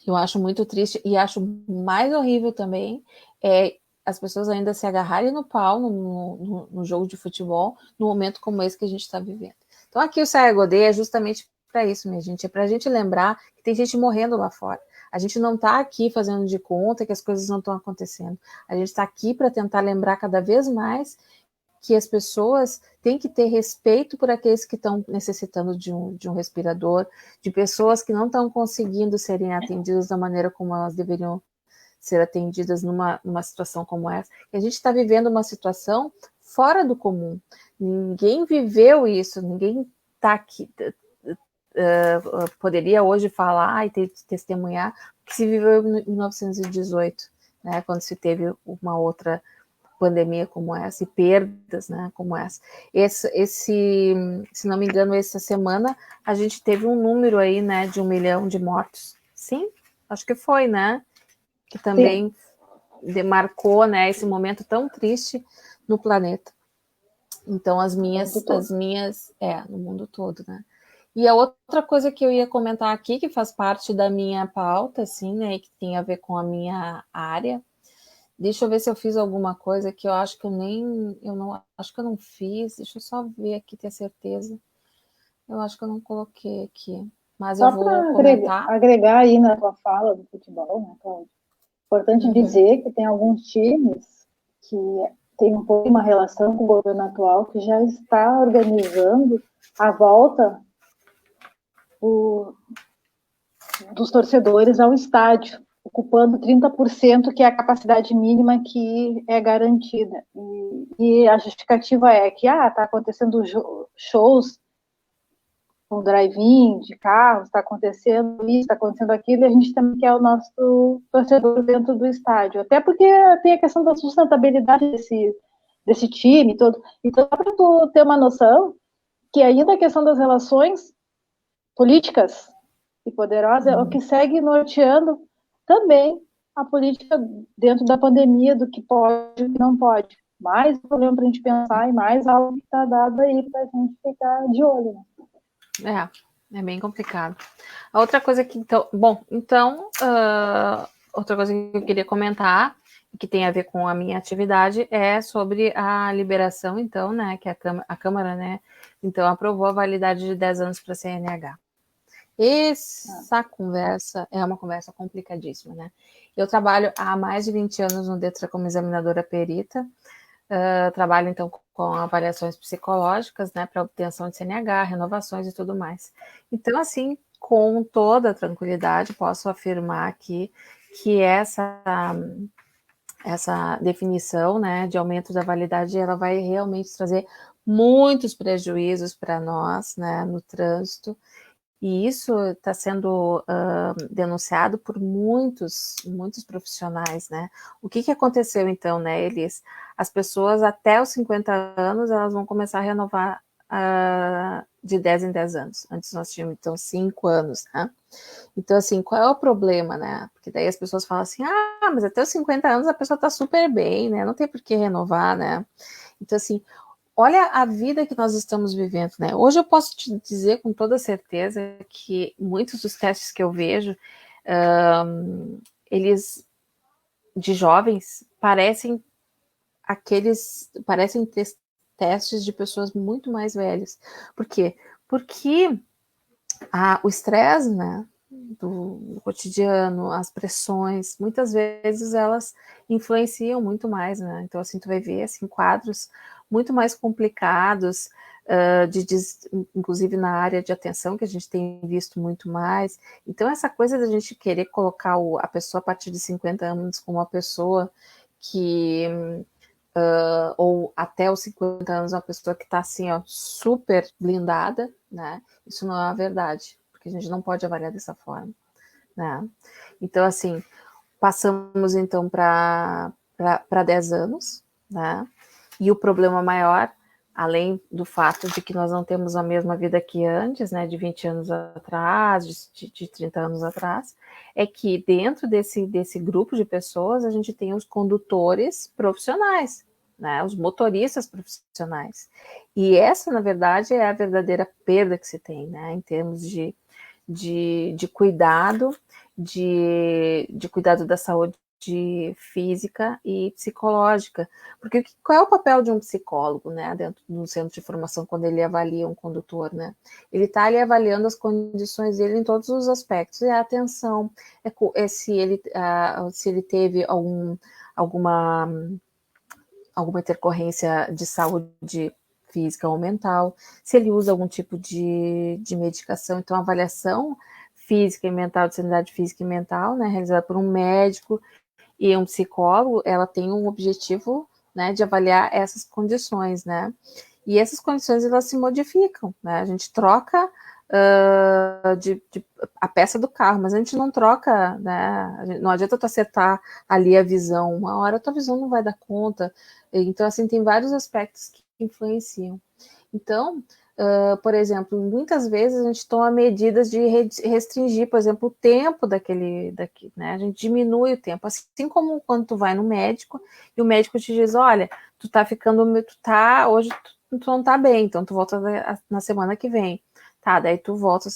eu acho muito triste e acho mais horrível também as pessoas ainda se agarrarem no pau no jogo de futebol no momento como esse que a gente está vivendo. Então aqui o Saia Godet é justamente para isso, minha gente, é para a gente lembrar que tem gente morrendo lá fora. A gente não está aqui fazendo de conta que as coisas não estão acontecendo. A gente está aqui para tentar lembrar cada vez mais que as pessoas têm que ter respeito por aqueles que estão necessitando de um respirador, de pessoas que não estão conseguindo serem atendidas da maneira como elas deveriam ser atendidas numa situação como essa. E a gente está vivendo uma situação fora do comum. Ninguém viveu isso, ninguém está aqui. Poderia hoje falar e testemunhar que se viveu em 1918, né, quando se teve uma outra pandemia como essa e perdas, né, como essa. Se não me engano, essa semana a gente teve um número aí, né, de 1 milhão de mortos. Sim, acho que foi, né, que também demarcou, né, esse momento tão triste no planeta. Então no mundo todo, né. E a outra coisa que eu ia comentar aqui, que faz parte da minha pauta, assim, né, e que tem a ver com a minha área. Deixa eu ver se eu fiz alguma coisa que eu acho que acho que eu não fiz. Deixa eu só ver aqui, ter certeza. Eu acho que eu não coloquei aqui, mas Só eu vou para comentar. agregar aí na tua fala do futebol, né, Cláudia? Importante dizer que tem alguns times que têm um pouco uma relação com o governo atual que já está organizando a volta dos torcedores ao estádio, ocupando 30%, que é a capacidade mínima que é garantida. E a justificativa é que está acontecendo shows com drive-in de carros, está acontecendo isso, está acontecendo aquilo, e a gente também quer o nosso torcedor dentro do estádio. Até porque tem a questão da sustentabilidade desse time todo. Então, para tu ter uma noção que ainda a questão das relações políticas e poderosas é o que segue norteando também a política dentro da pandemia, do que pode e o que não pode. Mais um problema para a gente pensar e mais algo que está dado aí para a gente ficar de olho. Né? É bem complicado. A outra coisa que, outra coisa que eu queria comentar, que tem a ver com a minha atividade, é sobre a liberação, então, né, que a Câmara, né, então, aprovou a validade de 10 anos para a CNH. Essa conversa é uma conversa complicadíssima, né? Eu trabalho há mais de 20 anos no Detran como examinadora perita, trabalha então com avaliações psicológicas, né, para obtenção de CNH, renovações e tudo mais. Então, assim, com toda tranquilidade, posso afirmar aqui que essa definição, né, de aumento da validade, ela vai realmente trazer muitos prejuízos para nós, né, no trânsito, e isso está sendo denunciado por muitos profissionais, né? O que aconteceu então, né, Elis? As pessoas até os 50 anos, elas vão começar a renovar de 10 em 10 anos. Antes nós tínhamos, então, 5 anos, né? Então, assim, qual é o problema, né? Porque daí as pessoas falam assim, mas até os 50 anos a pessoa está super bem, né? Não tem por que renovar, né? Então, assim, olha a vida que nós estamos vivendo, né? Hoje eu posso te dizer com toda certeza que muitos dos testes que eu vejo, eles, de jovens, parecem testes de pessoas muito mais velhas. Por quê? Porque o estresse, né, do cotidiano, as pressões, muitas vezes elas influenciam muito mais, né? Então, assim, tu vai ver, assim, quadros muito mais complicados, inclusive na área de atenção, que a gente tem visto muito mais. Então, essa coisa da gente querer colocar a pessoa a partir de 50 anos como uma pessoa que ou até os 50 anos, uma pessoa que está assim, ó, super blindada, né? Isso não é a verdade, porque a gente não pode avaliar dessa forma, né? Então, assim, passamos então para 10 anos, né? E o problema maior, além do fato de que nós não temos a mesma vida que antes, né, de 20 anos atrás, de 30 anos atrás, é que dentro desse grupo de pessoas a gente tem os condutores profissionais, né, os motoristas profissionais. E essa, na verdade, é a verdadeira perda que se tem, né, em termos de cuidado, de cuidado da saúde física e psicológica, porque qual é o papel de um psicólogo, né, dentro do centro de formação quando ele avalia um condutor, né? Ele está ali avaliando as condições dele em todos os aspectos, é a atenção, se ele teve alguma intercorrência de saúde física ou mental, se ele usa algum tipo de medicação. Então, a avaliação física e mental, de sanidade física e mental, né, realizada por um médico e um psicólogo, ela tem um objetivo, né, de avaliar essas condições, né, e essas condições, elas se modificam, né, a gente troca a peça do carro, mas a gente não troca, né, não adianta tu acertar ali a visão, uma hora a tua visão não vai dar conta, então, assim, tem vários aspectos que influenciam. Então, por exemplo, muitas vezes a gente toma medidas de restringir, por exemplo, o tempo né? A gente diminui o tempo, assim como quando tu vai no médico e o médico te diz, olha, hoje tu não tá bem, então tu volta na semana que vem. Tá, daí tu volta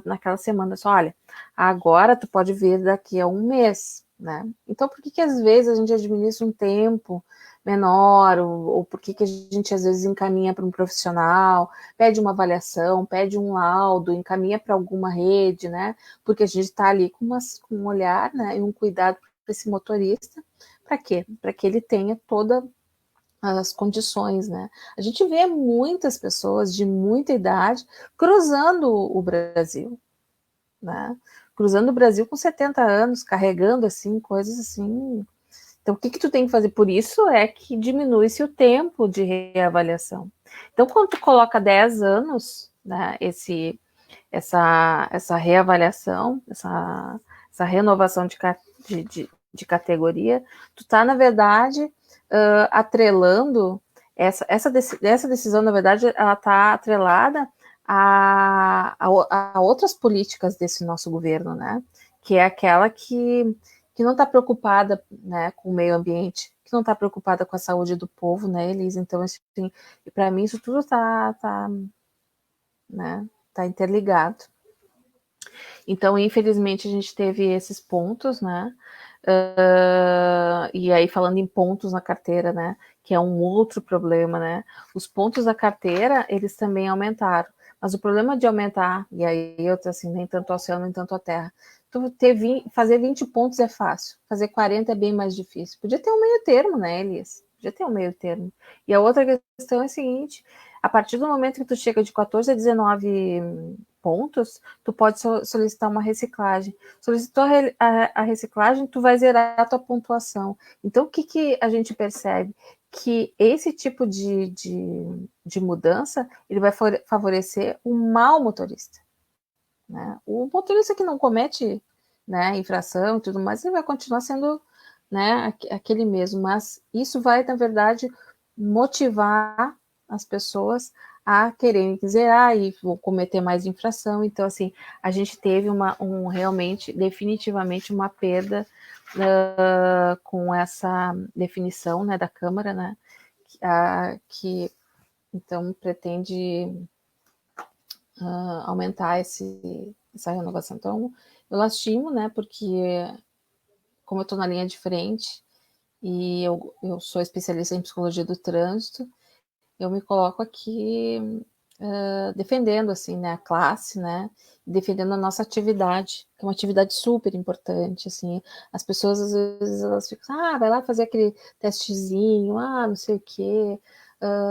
naquela semana, só, olha, agora tu pode vir daqui a um mês, né? Então, por que às vezes a gente administra um tempo menor, ou por que a gente às vezes encaminha para um profissional, pede uma avaliação, pede um laudo, encaminha para alguma rede, né? Porque a gente está ali com um olhar, né, e um cuidado para esse motorista, para quê? Para que ele tenha todas as condições, né? A gente vê muitas pessoas de muita idade cruzando o Brasil, né? Cruzando o Brasil com 70 anos, carregando assim coisas assim. Então, o que tu tem que fazer por isso é que diminui-se o tempo de reavaliação. Então, quando tu coloca 10 anos, né, essa reavaliação, essa renovação de categoria, tu está, na verdade, atrelando essa decisão, na verdade, ela está atrelada a outras políticas desse nosso governo, né? Que é aquela que não está preocupada, né, com o meio ambiente, que não está preocupada com a saúde do povo, né, Elis? Então, assim, para mim, isso tudo né, tá interligado. Então, infelizmente, a gente teve esses pontos, né? E aí, falando em pontos na carteira, né? Que é um outro problema, né? Os pontos da carteira, eles também aumentaram. Mas o problema de aumentar, e aí eu tô assim, nem tanto ao céu, nem tanto à terra. Fazer 20 pontos é fácil, fazer 40 é bem mais difícil. Podia ter um meio termo, né, Elias? podia ter um meio termo. E a outra questão é a seguinte, a partir do momento que tu chega de 14 a 19 pontos, tu pode solicitar uma reciclagem. Solicitou a reciclagem, tu vai zerar a tua pontuação. Então, o que a gente percebe? Que esse tipo de mudança, ele vai favorecer o mau motorista. Né? O motorista que não comete, né, infração e tudo mais, ele vai continuar sendo, né, aquele mesmo, mas isso vai, na verdade, motivar as pessoas a quererem zerar e cometer mais infração. Então, assim, a gente teve realmente, definitivamente, uma perda com essa definição, né, da Câmara, né, que então pretende aumentar essa renovação. Então, eu lastimo, né, porque como eu estou na linha de frente e eu sou especialista em psicologia do trânsito, eu me coloco aqui defendendo, assim, né, a classe, né, defendendo a nossa atividade, que é uma atividade super importante, assim, as pessoas, às vezes, elas ficam, vai lá fazer aquele testezinho, não sei o quê,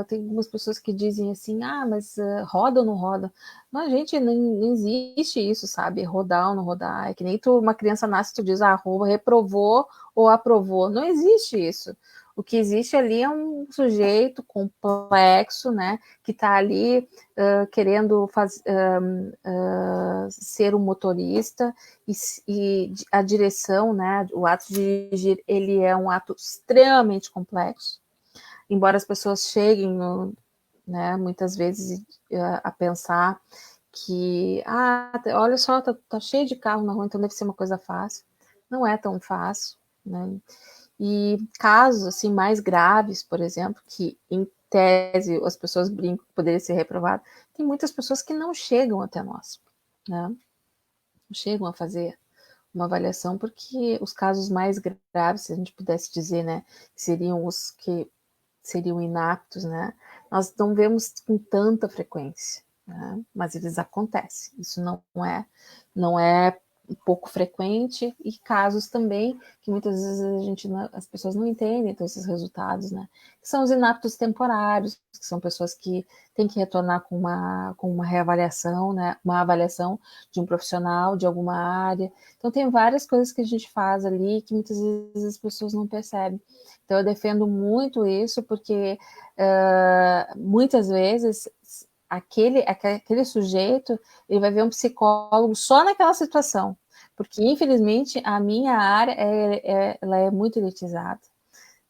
tem algumas pessoas que dizem assim, mas roda ou não roda? Mas, gente, não existe isso, sabe? Rodar ou não rodar. É que nem uma criança nasce e tu diz, reprovou ou aprovou. Não existe isso. O que existe ali é um sujeito complexo, né? Que está ali querendo ser um motorista e a direção, né? O ato de dirigir, ele é um ato extremamente complexo. Embora as pessoas cheguem, né, muitas vezes a pensar que, olha só, tá cheio de carro na rua, então deve ser uma coisa fácil. Não é tão fácil, né? E casos assim mais graves, por exemplo, que em tese as pessoas brincam que poderia ser reprovado, tem muitas pessoas que não chegam até nós, né? Não chegam a fazer uma avaliação, porque os casos mais graves, se a gente pudesse dizer, né, seriam os que seriam inaptos, né? Nós não vemos com tanta frequência, né? Mas eles acontecem. Isso não é pouco frequente, e casos também que muitas vezes as pessoas não entendem então esses resultados, né? Que são os inaptos temporários, que são pessoas que têm que retornar com uma reavaliação, né? Uma avaliação de um profissional de alguma área. Então tem várias coisas que a gente faz ali que muitas vezes as pessoas não percebem. Então eu defendo muito isso porque muitas vezes aquele sujeito ele vai ver um psicólogo só naquela situação, porque infelizmente a minha área ela é muito elitizada,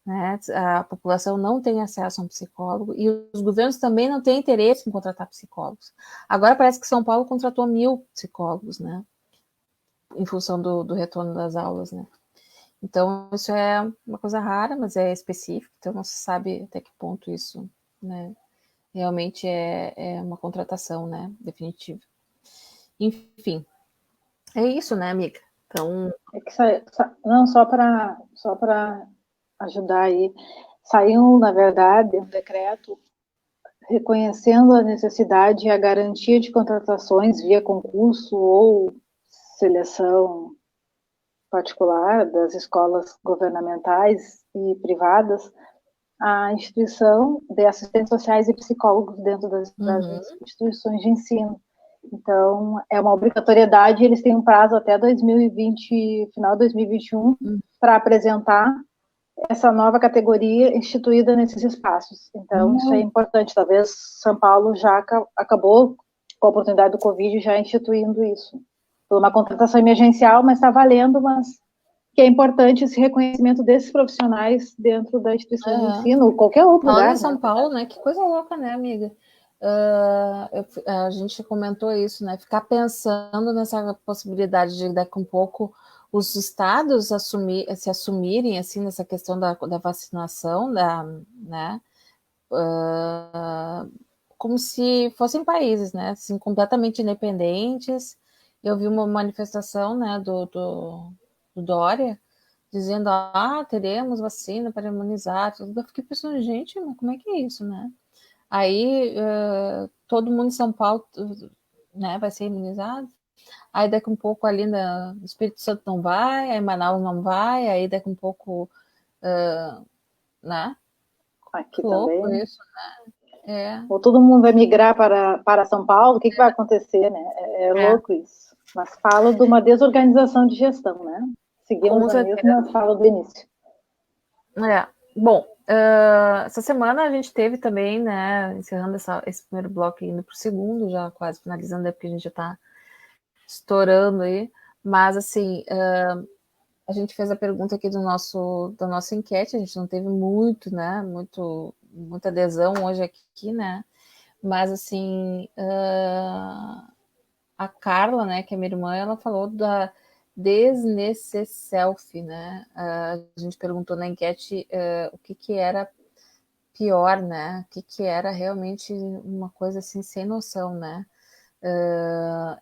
né? A população não tem acesso a um psicólogo e os governos também não têm interesse em contratar psicólogos. Agora parece que São Paulo contratou 1.000 psicólogos, né? Em função do retorno das aulas, né? Então, isso é uma coisa rara, mas é específico, então não se sabe até que ponto isso, né, realmente é uma contratação, né, definitiva. Enfim, é isso, né, amiga? Então... Não, só para ajudar aí, saiu, na verdade, um decreto reconhecendo a necessidade e a garantia de contratações via concurso ou seleção particular das escolas governamentais e privadas, a instituição de assistentes sociais e psicólogos dentro das instituições de ensino. Então, é uma obrigatoriedade, eles têm um prazo até 2020, final de 2021, para apresentar essa nova categoria instituída nesses espaços. Então, isso é importante. Talvez São Paulo já acabou, com a oportunidade do Covid, já instituindo isso. Foi uma contratação emergencial, mas está valendo, mas que é importante esse reconhecimento desses profissionais dentro da instituição de ensino, ou qualquer outro Falando lugar. em São Paulo, né? Que coisa louca, né, amiga? A gente comentou isso, né? Ficar pensando nessa possibilidade de daqui um pouco os estados se assumirem assim nessa questão da vacinação, né? Como se fossem países, né? Assim, completamente independentes. Eu vi uma manifestação, né, do Dória, dizendo, teremos vacina para imunizar, tudo. Eu fiquei pensando, gente, mas como é que é isso, né? Aí todo mundo em São Paulo, né, vai ser imunizado. Aí daqui um pouco ali no Espírito Santo não vai, aí Manaus não vai, aí daqui um pouco, né? aqui louco também. Isso, né? Ou todo mundo vai migrar para São Paulo, o que vai acontecer, né? É louco isso. Mas falo de uma desorganização de gestão, né? Seguimos a mesma fala do início. Bom, essa semana a gente teve também, né, encerrando esse primeiro bloco e indo para o segundo, já quase finalizando, porque a gente já está estourando aí, mas assim, a gente fez a pergunta aqui da nossa enquete, a gente não teve muita adesão hoje aqui, né, mas assim, a Carla, né, que é minha irmã, ela falou da desnecesself, né, a gente perguntou na enquete o que era pior, né, o que era realmente uma coisa assim, sem noção, né,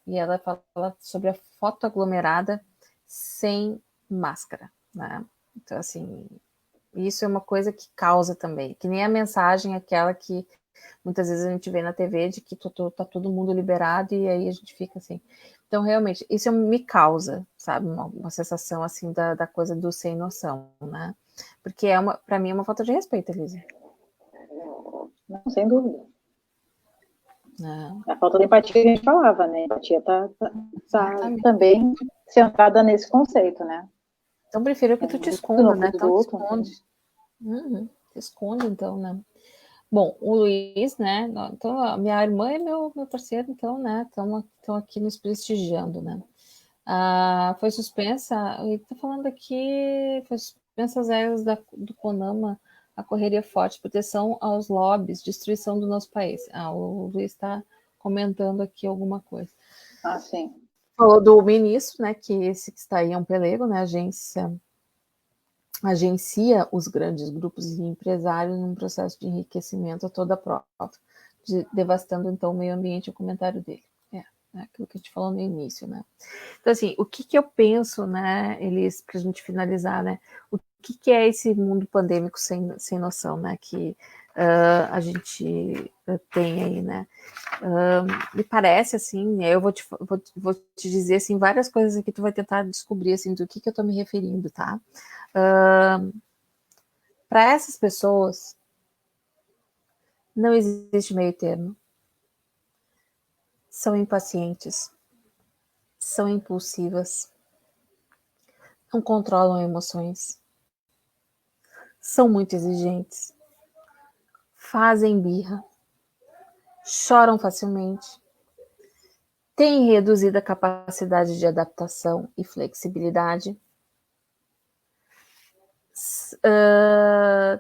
e ela fala sobre a foto aglomerada sem máscara, né? Então, assim, isso é uma coisa que causa também, que nem a mensagem aquela que muitas vezes a gente vê na TV de que tá todo mundo liberado e aí a gente fica assim. Então, realmente, isso me causa, sabe, uma sensação assim da coisa do sem noção, né? Porque para mim é uma falta de respeito, Elisa. Não, sem dúvida. A falta de empatia que a gente falava, né? A empatia está também centrada nesse conceito, né? Então, prefiro que tu te esconda, né? Então, te esconde. Te esconde, então, né? Bom, o Luiz, né? Então, a minha irmã e meu parceiro, então, né? Estão aqui nos prestigiando, né? Foi suspensa, ele está falando aqui, foi suspensa as regras do CONAMA, a correria forte, proteção aos lobbies, destruição do nosso país. O Luiz está comentando aqui alguma coisa. Sim. Falou do ministro, né? Que esse que está aí é um pelego, né? Agencia os grandes grupos de empresários num processo de enriquecimento a toda prova, devastando então o meio ambiente, o comentário dele. Aquilo que a gente falou no início, né? Então, assim, o que eu penso, né, Elis, para a gente finalizar, né? O que é esse mundo pandêmico sem noção, né? Que a gente tem aí, né? Me parece, assim, eu vou te dizer, assim, várias coisas aqui, tu vai tentar descobrir, assim, do que eu tô me referindo, tá? Para essas pessoas, não existe meio termo. São impacientes, são impulsivas, não controlam emoções, são muito exigentes, fazem birra, choram facilmente, têm reduzida capacidade de adaptação e flexibilidade,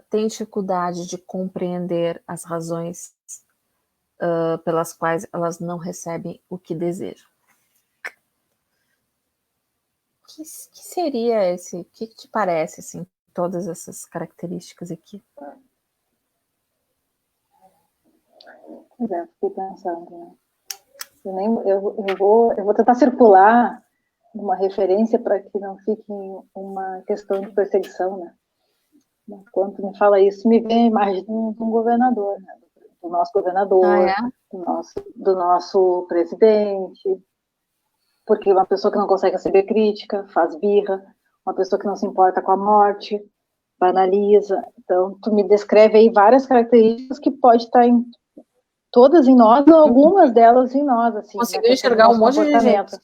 têm dificuldade de compreender as razões pelas quais elas não recebem o que desejam. Que seria esse? O que te parece, assim, todas essas características aqui? Pois é, fiquei pensando, né? Eu vou tentar circular uma referência para que não fique uma questão de perseguição, né? Quando me fala isso, me vem a imagem de um governador, né? Do nosso governador, do nosso presidente, porque uma pessoa que não consegue receber crítica, faz birra, uma pessoa que não se importa com a morte, banaliza. Então, tu me descreve aí várias características que pode estar todas em nós, ou algumas delas em nós, assim, conseguiu enxergar um monte de gente.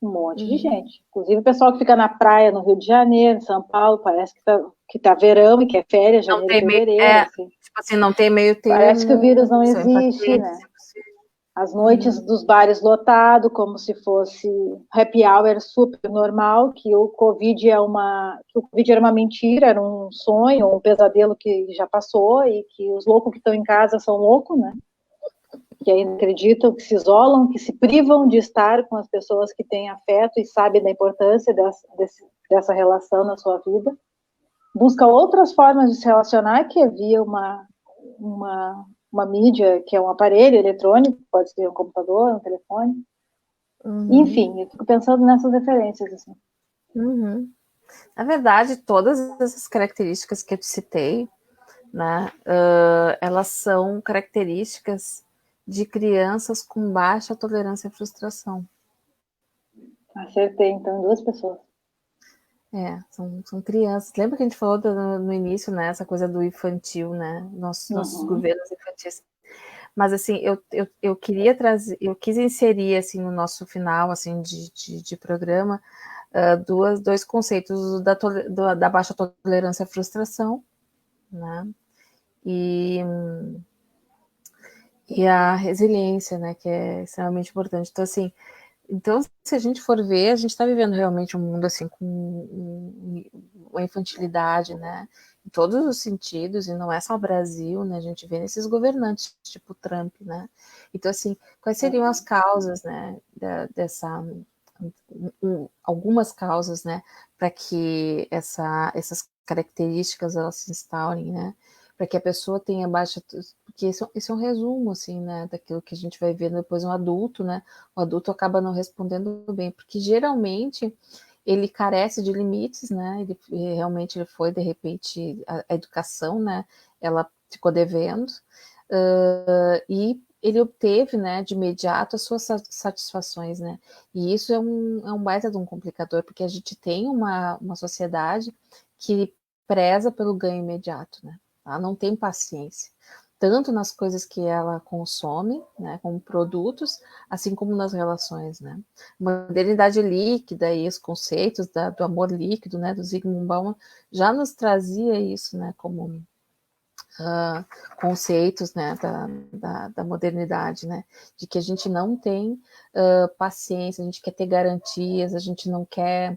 Um monte de gente. Inclusive o pessoal que fica na praia no Rio de Janeiro, em São Paulo, parece que tá verão e que é férias, janeiro, fevereiro. Assim. Tipo assim, não tem meio termo. Parece que o vírus não existe, né? As noites dos bares lotados, como se fosse happy hour super normal, que o Covid era uma mentira, era um sonho, um pesadelo que já passou e que os loucos que estão em casa são loucos, né? Que ainda acreditam, que se isolam, que se privam de estar com as pessoas que têm afeto e sabem da importância dessa relação na sua vida. Busca outras formas de se relacionar, que é via uma mídia, que é um aparelho eletrônico, pode ser um computador, um telefone. Enfim, eu fico pensando nessas referências. Assim. Na verdade, todas essas características que eu te citei, né, elas são características de crianças com baixa tolerância à frustração. Acertei, então, em 2 pessoas. São crianças. Lembra que a gente falou no início, né? Essa coisa do infantil, né? Nossos governos infantis. Mas, assim, eu queria trazer, eu quis inserir, assim, no nosso final, assim, de programa, dois conceitos da baixa tolerância à frustração, né? E a resiliência, né? Que é extremamente importante. Então, assim, se a gente for ver, a gente está vivendo realmente um mundo assim com uma infantilidade, né? Em todos os sentidos, e não é só o Brasil, né? A gente vê nesses governantes, tipo Trump, né? Então, assim, quais seriam as causas, né? Algumas causas, né? Para que essas características elas se instaurem, né? Para que a pessoa tenha baixa, porque esse é um resumo, assim, né? Daquilo que a gente vai ver depois um adulto, né? O adulto acaba não respondendo bem, porque geralmente ele carece de limites, né? Ele realmente ele foi, de repente, a educação, né? Ela ficou devendo, e ele obteve, né, de imediato as suas satisfações, né? E isso é um baita de um complicador, porque a gente tem uma sociedade que preza pelo ganho imediato, né? Ela não tem paciência, tanto nas coisas que ela consome, né, como produtos, assim como nas relações, né? Modernidade líquida e os conceitos do amor líquido, né, do Zygmunt Bauman, já nos trazia isso, né, como conceitos, né, da modernidade, né, de que a gente não tem paciência, a gente quer ter garantias, a gente não quer,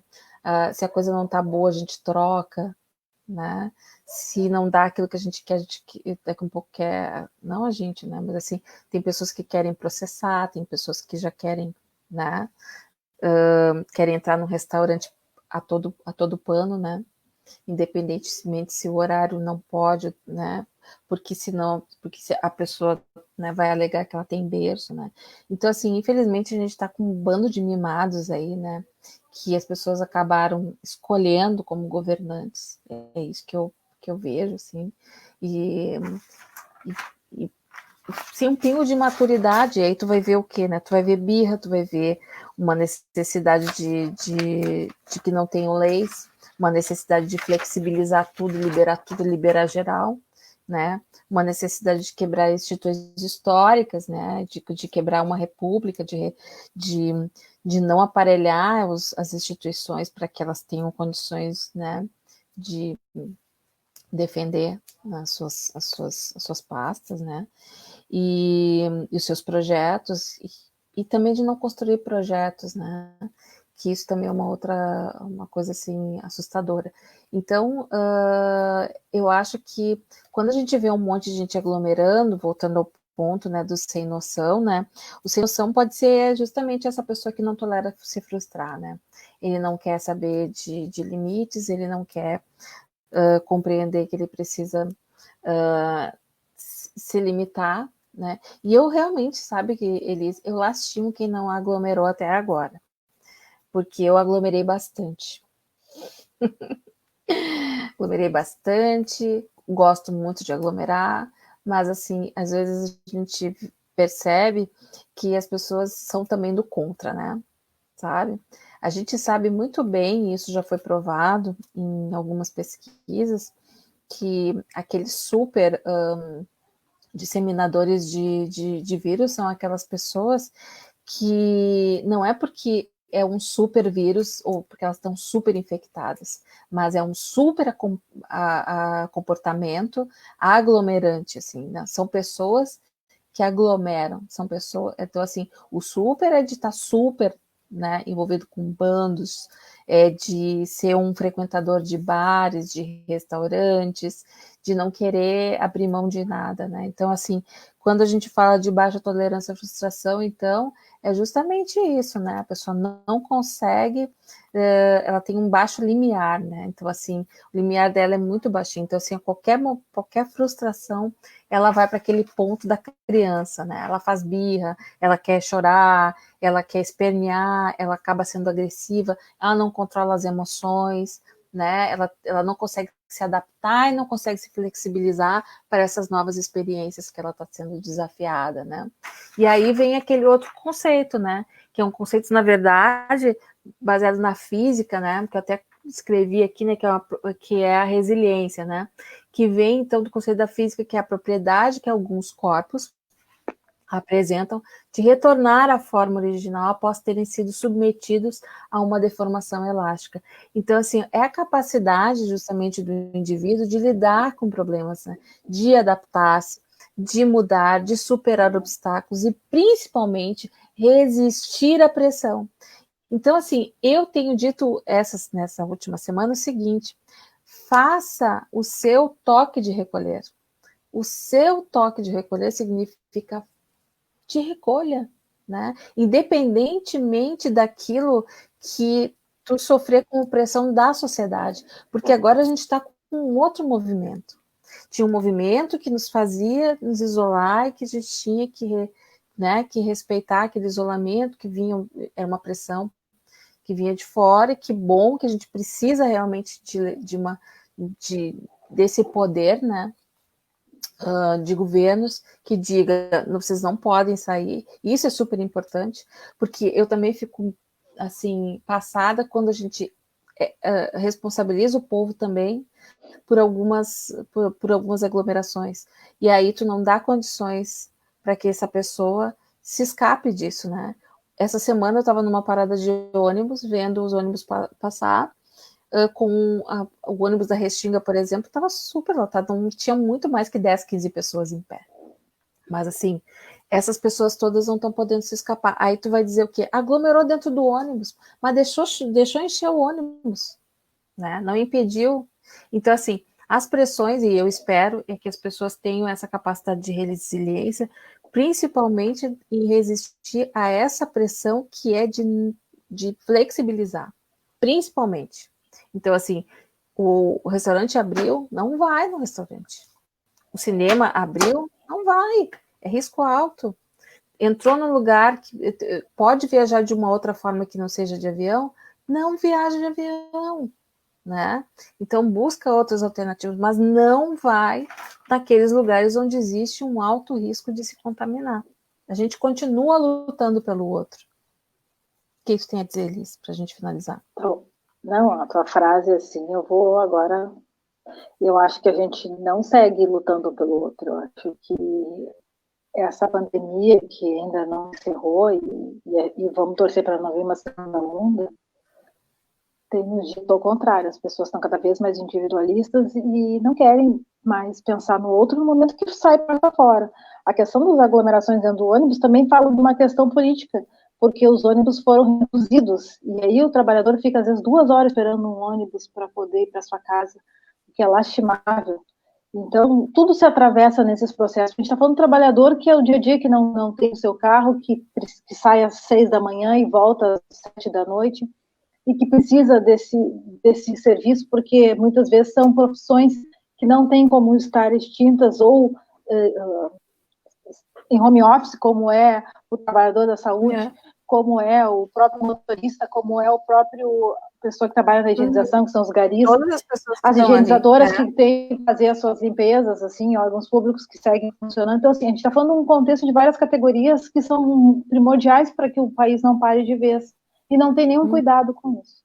se a coisa não tá boa, a gente troca, né? Se não dá aquilo que a gente quer, a gente daqui um pouco quer, não a gente, né? Mas assim, tem pessoas que querem processar, tem pessoas que já querem, né? Querem entrar num restaurante a todo pano, né? Independentemente se o horário não pode, né? Porque se a pessoa, né, vai alegar que ela tem berço, né? Então, assim, infelizmente a gente está com um bando de mimados aí, né? Que as pessoas acabaram escolhendo como governantes. É isso que eu vejo, assim. E, e sem um pingo de maturidade, aí tu vai ver o quê, né? Tu vai ver birra, tu vai ver uma necessidade de que não tenham leis, uma necessidade de flexibilizar tudo, liberar geral, né? Uma necessidade de quebrar instituições históricas, né? De quebrar uma república, de não aparelhar as instituições para que elas tenham condições, né? De defender as suas pastas, né? E os seus projetos, e também de não construir projetos, né? Que isso também é uma coisa assim assustadora. Então, eu acho que quando a gente vê um monte de gente aglomerando, voltando ao ponto, né, do sem noção, né? O sem noção pode ser justamente essa pessoa que não tolera se frustrar, né? Ele não quer saber de limites, ele não quer compreender que ele precisa se limitar, né? E eu realmente, sabe, que eu lastimo quem não aglomerou até agora, porque eu aglomerei bastante. Aglomerei bastante, gosto muito de aglomerar, mas assim, às vezes a gente percebe que as pessoas são também do contra, né? Sabe? A gente sabe muito bem, e isso já foi provado em algumas pesquisas, que aqueles super disseminadores de vírus são aquelas pessoas que não é porque é um super vírus ou porque elas estão super infectadas, mas é um super a comportamento aglomerante, assim, né? São pessoas que aglomeram, são pessoas, então assim, o super é de estar super, né, envolvido com bandos, é de ser um frequentador de bares, de restaurantes, de não querer abrir mão de nada, né? Então, assim, quando a gente fala de baixa tolerância à frustração, então, é justamente isso, né? A pessoa não consegue, ela tem um baixo limiar, né? Então, assim, o limiar dela é muito baixinho. Então, assim, qualquer frustração, ela vai para aquele ponto da criança, né? Ela faz birra, ela quer chorar, ela quer espernear, ela acaba sendo agressiva, ela não controla as emoções, né? Ela não consegue se adaptar e não consegue se flexibilizar para essas novas experiências que ela está sendo desafiada, né? E aí vem aquele outro conceito, né? Que é um conceito, na verdade, baseado na física, né? Que eu até escrevi aqui, né, que é a resiliência, né, que vem, então, do conceito da física, que é a propriedade que alguns corpos apresentam de retornar à forma original após terem sido submetidos a uma deformação elástica. Então, assim, é a capacidade justamente do indivíduo de lidar com problemas, né, de adaptar-se, de mudar, de superar obstáculos e, principalmente, resistir à pressão. Então, assim, eu tenho dito nessa última semana o seguinte: faça o seu toque de recolher. O seu toque de recolher significa te recolha, né? Independentemente daquilo que tu sofrer com pressão da sociedade, porque agora a gente está com um outro movimento. Tinha um movimento que nos fazia nos isolar e que a gente tinha que respeitar aquele isolamento que vinha, era uma pressão que vinha de fora, e que bom que a gente precisa realmente desse poder, né, de governos que diga, vocês não podem sair. Isso é super importante, porque eu também fico assim passada quando a gente responsabiliza o povo também por algumas aglomerações, e aí tu não dá condições para que essa pessoa se escape disso, né? Essa semana eu estava numa parada de ônibus, vendo os ônibus passar, o ônibus da Restinga, por exemplo, estava super lotado, não tinha muito mais que 10, 15 pessoas em pé. Mas assim, essas pessoas todas não estão podendo se escapar. Aí tu vai dizer o quê? Aglomerou dentro do ônibus, mas deixou encher o ônibus, né? Não impediu. Então, assim, as pressões, e eu espero que as pessoas tenham essa capacidade de resiliência, principalmente em resistir a essa pressão que é de flexibilizar, principalmente. Então, assim, o restaurante abriu, não vai no restaurante. O cinema abriu, não vai. É risco alto. Entrou num lugar que pode viajar de uma outra forma que não seja de avião, não viaja de avião, né? Então busca outras alternativas, mas não vai naqueles lugares onde existe um alto risco de se contaminar. A gente continua lutando pelo outro. O que tu tem a dizer, Liz, para a gente finalizar? Não, a tua frase, assim, eu vou agora. Eu acho que a gente não segue lutando pelo outro. Eu acho que essa pandemia que ainda não encerrou, e vamos torcer para não vir uma segunda onda, tem nos dito ao contrário. As pessoas estão cada vez mais individualistas e não querem mais pensar no outro no momento que sai para fora. A questão das aglomerações dentro do ônibus também fala de uma questão política, porque os ônibus foram reduzidos, e aí o trabalhador fica às vezes 2 horas esperando um ônibus para poder ir para sua casa, o que é lastimável. Então, tudo se atravessa nesses processos. A gente está falando do trabalhador que é o dia a dia, que não tem o seu carro, que sai às 6 da manhã e volta às 7 da noite, e que precisa desse serviço, porque muitas vezes são profissões que não têm como estar extintas, ou em home office, como é o trabalhador da saúde, como é o próprio motorista, como é o próprio pessoa que trabalha na higienização, que são os garis, as higienizadoras que têm que fazer as suas limpezas, assim, órgãos públicos que seguem funcionando. Então, assim, a gente está falando de um contexto de várias categorias que são primordiais para que o país não pare de vez, e não tem nenhum cuidado com isso.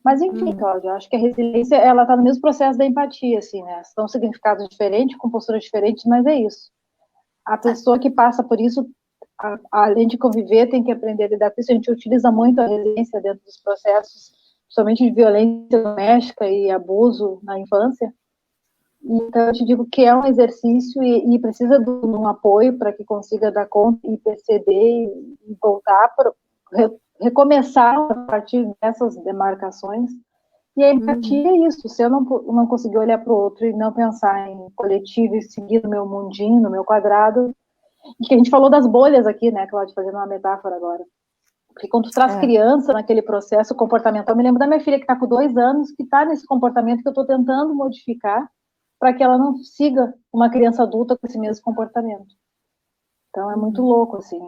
Mas, enfim, Cláudia, acho que a resiliência, ela está no mesmo processo da empatia, assim, né? São significados diferentes, com posturas diferentes, mas é isso. A pessoa que passa por isso, além de conviver, tem que aprender a lidar com isso. A gente utiliza muito a resiliência dentro dos processos, principalmente de violência doméstica e abuso na infância. Então, eu te digo que é um exercício e precisa de um apoio para que consiga dar conta e perceber e voltar para recomeçar a partir dessas demarcações. E a empatia é isso. Se eu não conseguir olhar para o outro e não pensar em coletivo e seguir no meu mundinho, no meu quadrado, e que a gente falou das bolhas aqui, né, Cláudia, fazendo uma metáfora agora. Porque quando tu traz criança naquele processo comportamental, eu me lembro da minha filha que está com 2 anos, que está nesse comportamento que eu estou tentando modificar para que ela não siga uma criança adulta com esse mesmo comportamento. Então é muito louco, assim.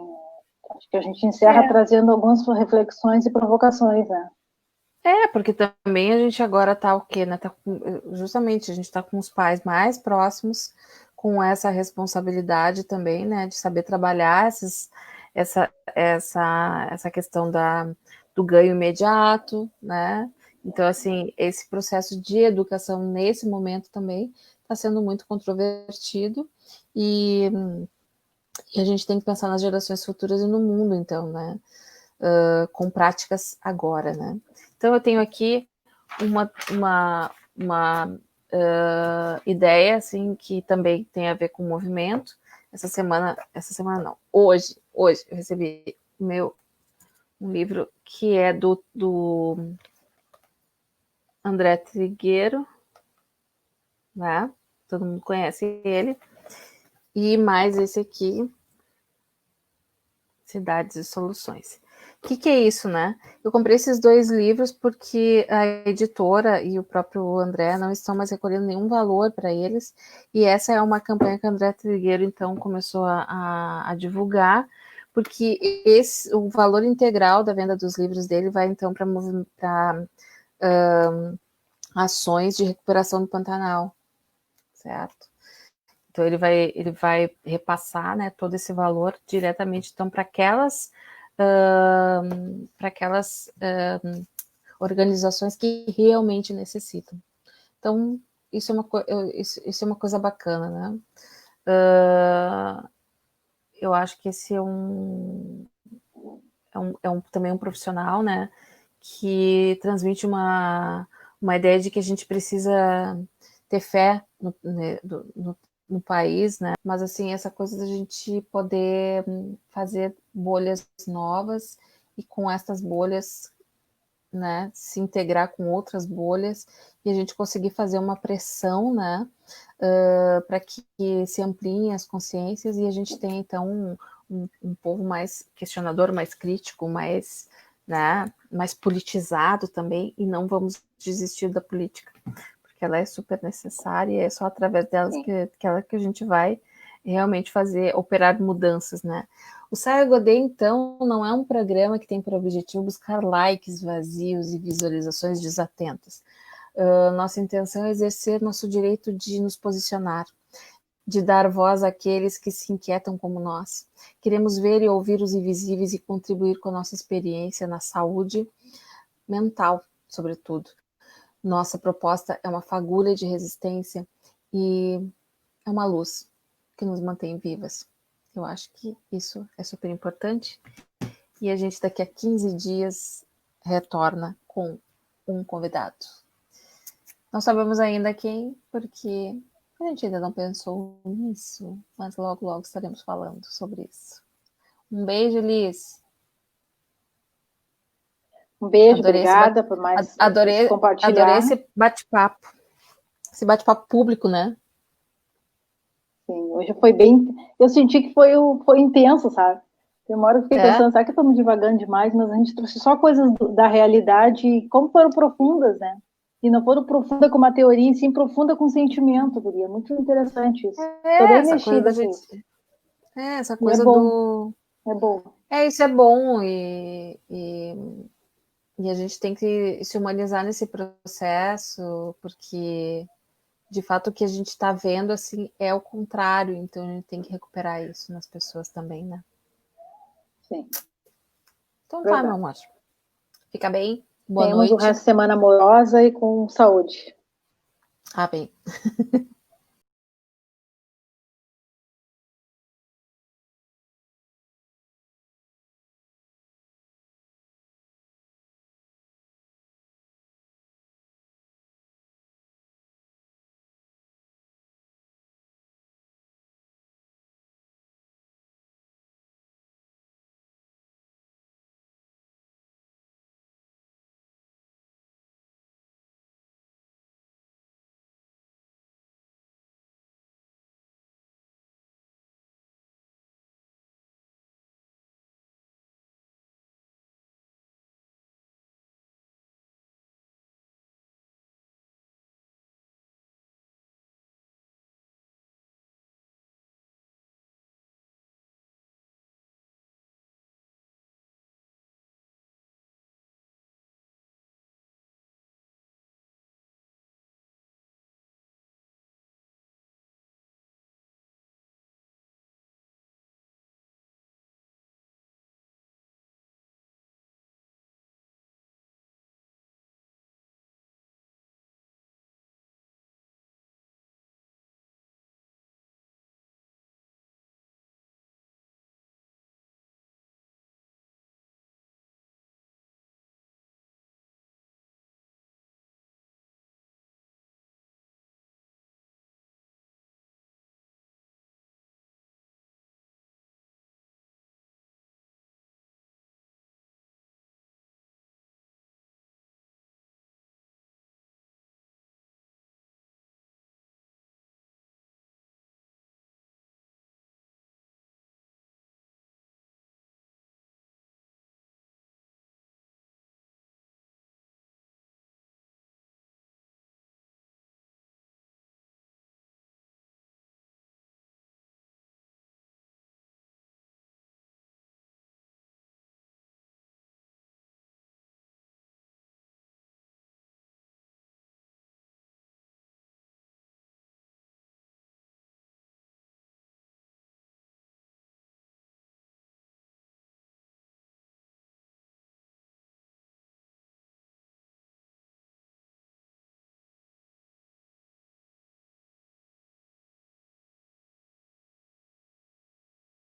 Acho que a gente encerra trazendo algumas reflexões e provocações, né? Porque também a gente agora tá o quê, né? Justamente, a gente tá com os pais mais próximos, com essa responsabilidade também, né? De saber trabalhar essa questão do ganho imediato, né? Então, assim, esse processo de educação nesse momento também está sendo muito controvertido e a gente tem que pensar nas gerações futuras e no mundo, então, né? Com práticas agora, né? Então, eu tenho aqui uma ideia, assim, que também tem a ver com o movimento. Essa semana não, hoje eu recebi um livro que é do André Trigueiro, né? Todo mundo conhece ele. E mais esse aqui, Cidades e Soluções. O que é isso, né? Eu comprei esses 2 livros porque a editora e o próprio André não estão mais recolhendo nenhum valor para eles, e essa é uma campanha que o André Trigueiro, então, começou a divulgar, porque o valor integral da venda dos livros dele vai, então, para ações de recuperação do Pantanal, certo? Então ele vai repassar, né, todo esse valor diretamente, então, para aquelas organizações que realmente necessitam. Então isso é uma coisa bacana, né? Eu acho que esse também um profissional, né, que transmite uma ideia de que a gente precisa ter fé no país, né? Mas assim, essa coisa da gente poder fazer bolhas novas e com essas bolhas, né, se integrar com outras bolhas e a gente conseguir fazer uma pressão, né, para que se ampliem as consciências e a gente tenha então um povo mais questionador, mais crítico, mais, né, mais politizado também, e não vamos desistir da política, porque ela é super necessária e é só através delas que a gente vai realmente operar mudanças, né? O Saia Godê, então, não é um programa que tem por objetivo buscar likes vazios e visualizações desatentas. Nossa intenção é exercer nosso direito de nos posicionar, de dar voz àqueles que se inquietam como nós. Queremos ver e ouvir os invisíveis e contribuir com a nossa experiência na saúde mental, sobretudo. Nossa proposta é uma fagulha de resistência e é uma luz que nos mantém vivas. Eu acho que isso é super importante. E a gente daqui a 15 dias retorna com um convidado. Não sabemos ainda quem, porque a gente ainda não pensou nisso, mas logo, logo estaremos falando sobre isso. Um beijo, Liz. Um beijo, obrigada por mais compartilhar. Adorei esse bate-papo. Esse bate-papo público, né? Sim, hoje foi bem. Eu senti que foi intenso, sabe? Tem uma hora que eu fiquei pensando, será que estamos divagando demais? Mas a gente trouxe só coisas da realidade e como foram profundas, né? E não foram profunda com uma teoria, e sim profunda com sentimento, Guria. Muito interessante isso. Tô bem mexida com isso. Essa coisa é bom. É bom. Isso é bom e a gente tem que se humanizar nesse processo, porque de fato o que a gente está vendo assim é o contrário, então a gente tem que recuperar isso nas pessoas também, né? Sim. Então tá, meu amor. Fica bem. Boa Temos noite. o resto de semana amorosa e com saúde. Bem.